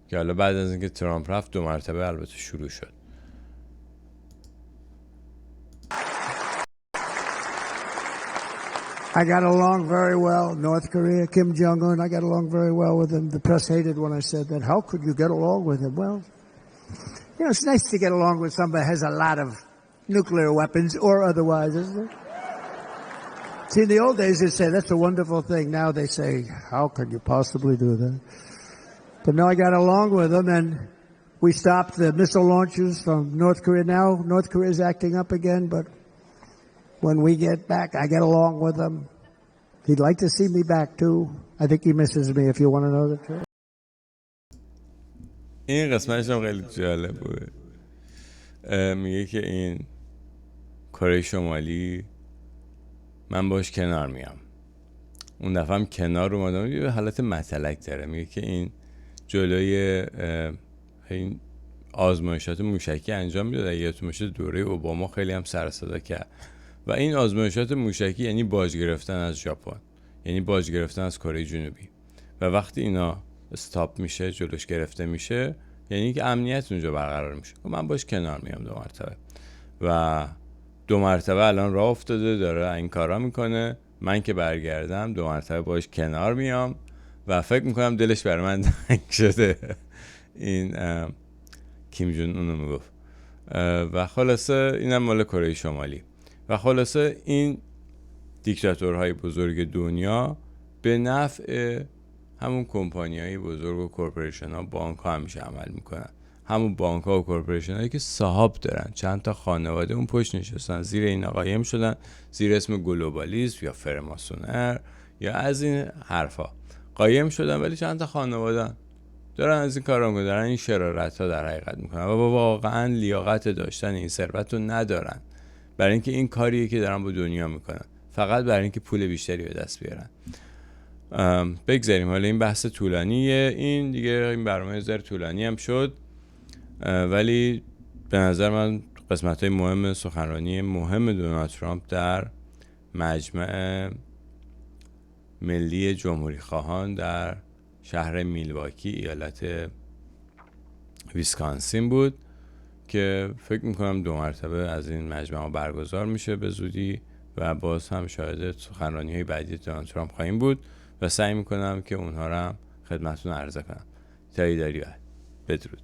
که حالا بعد از اینکه ترامپ رفت 2 مرتبه البته شروع شد. I got along very well. North Korea, Kim Jong-un, I got along very well with him. The press hated when I said that. How could you get along with him? Well, you know, it's nice to get along with somebody who has a lot of nuclear weapons or otherwise, isn't it? See, in the old days, they'd say, that's a wonderful thing. Now they say, how could you possibly do that? But no, I got along with him, and we stopped the missile launches from North Korea. Now North Korea is acting up again, but when we get back, I get along with him. He'd like to see me back, too. I think he misses me, if you want to know the truth. این قسمتش هم خیلی جالب بود. میگه که این کره شمالی من باش کنار میام. اون دفعه هم کنار اومدم، یه حالت متلک داره. میگه که این جلوی این آزمایشات موشکی انجام میداد. یادتون باشه دوره اوباما خیلی هم سر صدا کرد و این آزمایشات موشکی یعنی باج گرفتن از ژاپن، یعنی باج گرفتن از کره جنوبی، و وقتی اینا استاپ میشه، جلوش گرفته میشه، یعنی که امنیت اونجا برقرار میشه. من باش کنار میام 2 مرتبه و 2 مرتبه الان راه افتاده داره این کارا میکنه. من که برگردم 2 مرتبه باش کنار میام و فکر میکنم دلش برای من تنگ شده. این کیم جون اونو میگفت. و خلاصه اینم مال کره شمالی. و خلاصه این دیکتاتورهای بزرگ دنیا به نفع همون کمپانی‌های بزرگ و کورپوریشن ها، بانک ها همیشه عمل میکنن. همون بانک ها و کورپوریشن هایی که صاحب دارن، چند تا خانواده اون پشت نشستن، زیر این قایم شدن، زیر اسم گلوبالیسم یا فرماسونر یا از این حرفا قایم شدن، ولی چند تا خانواده دارن از این کارا میکنن، دارن این شرارت ها در حقیقت میکنن و واقعا لیاقت داشتن این ثروت رو ندارن، برای اینکه این کاریه که دارن با دنیا میکنن فقط برای اینکه پول بیشتری به دست بیارن. بگذاریم، حالا این بحث طولانیه، این دیگه این برنامه ذره طولانی هم شد، ولی به نظر من قسمت‌های مهم سخنرانی مهم دونالد ترامپ در مجمع ملی جمهوری خواهان در شهر میلواکی ایالت ویسکانسین بود که فکر میکنم 2 مرتبه از این مجمع برگزار میشه به زودی و باز هم شاهد سخنرانی‌های بعدی دونالد ترامپ خواهیم بود و سعی میکنم که اونها رو هم خدمتتون عرضه کنم. تا ایداری بعد. بدرود.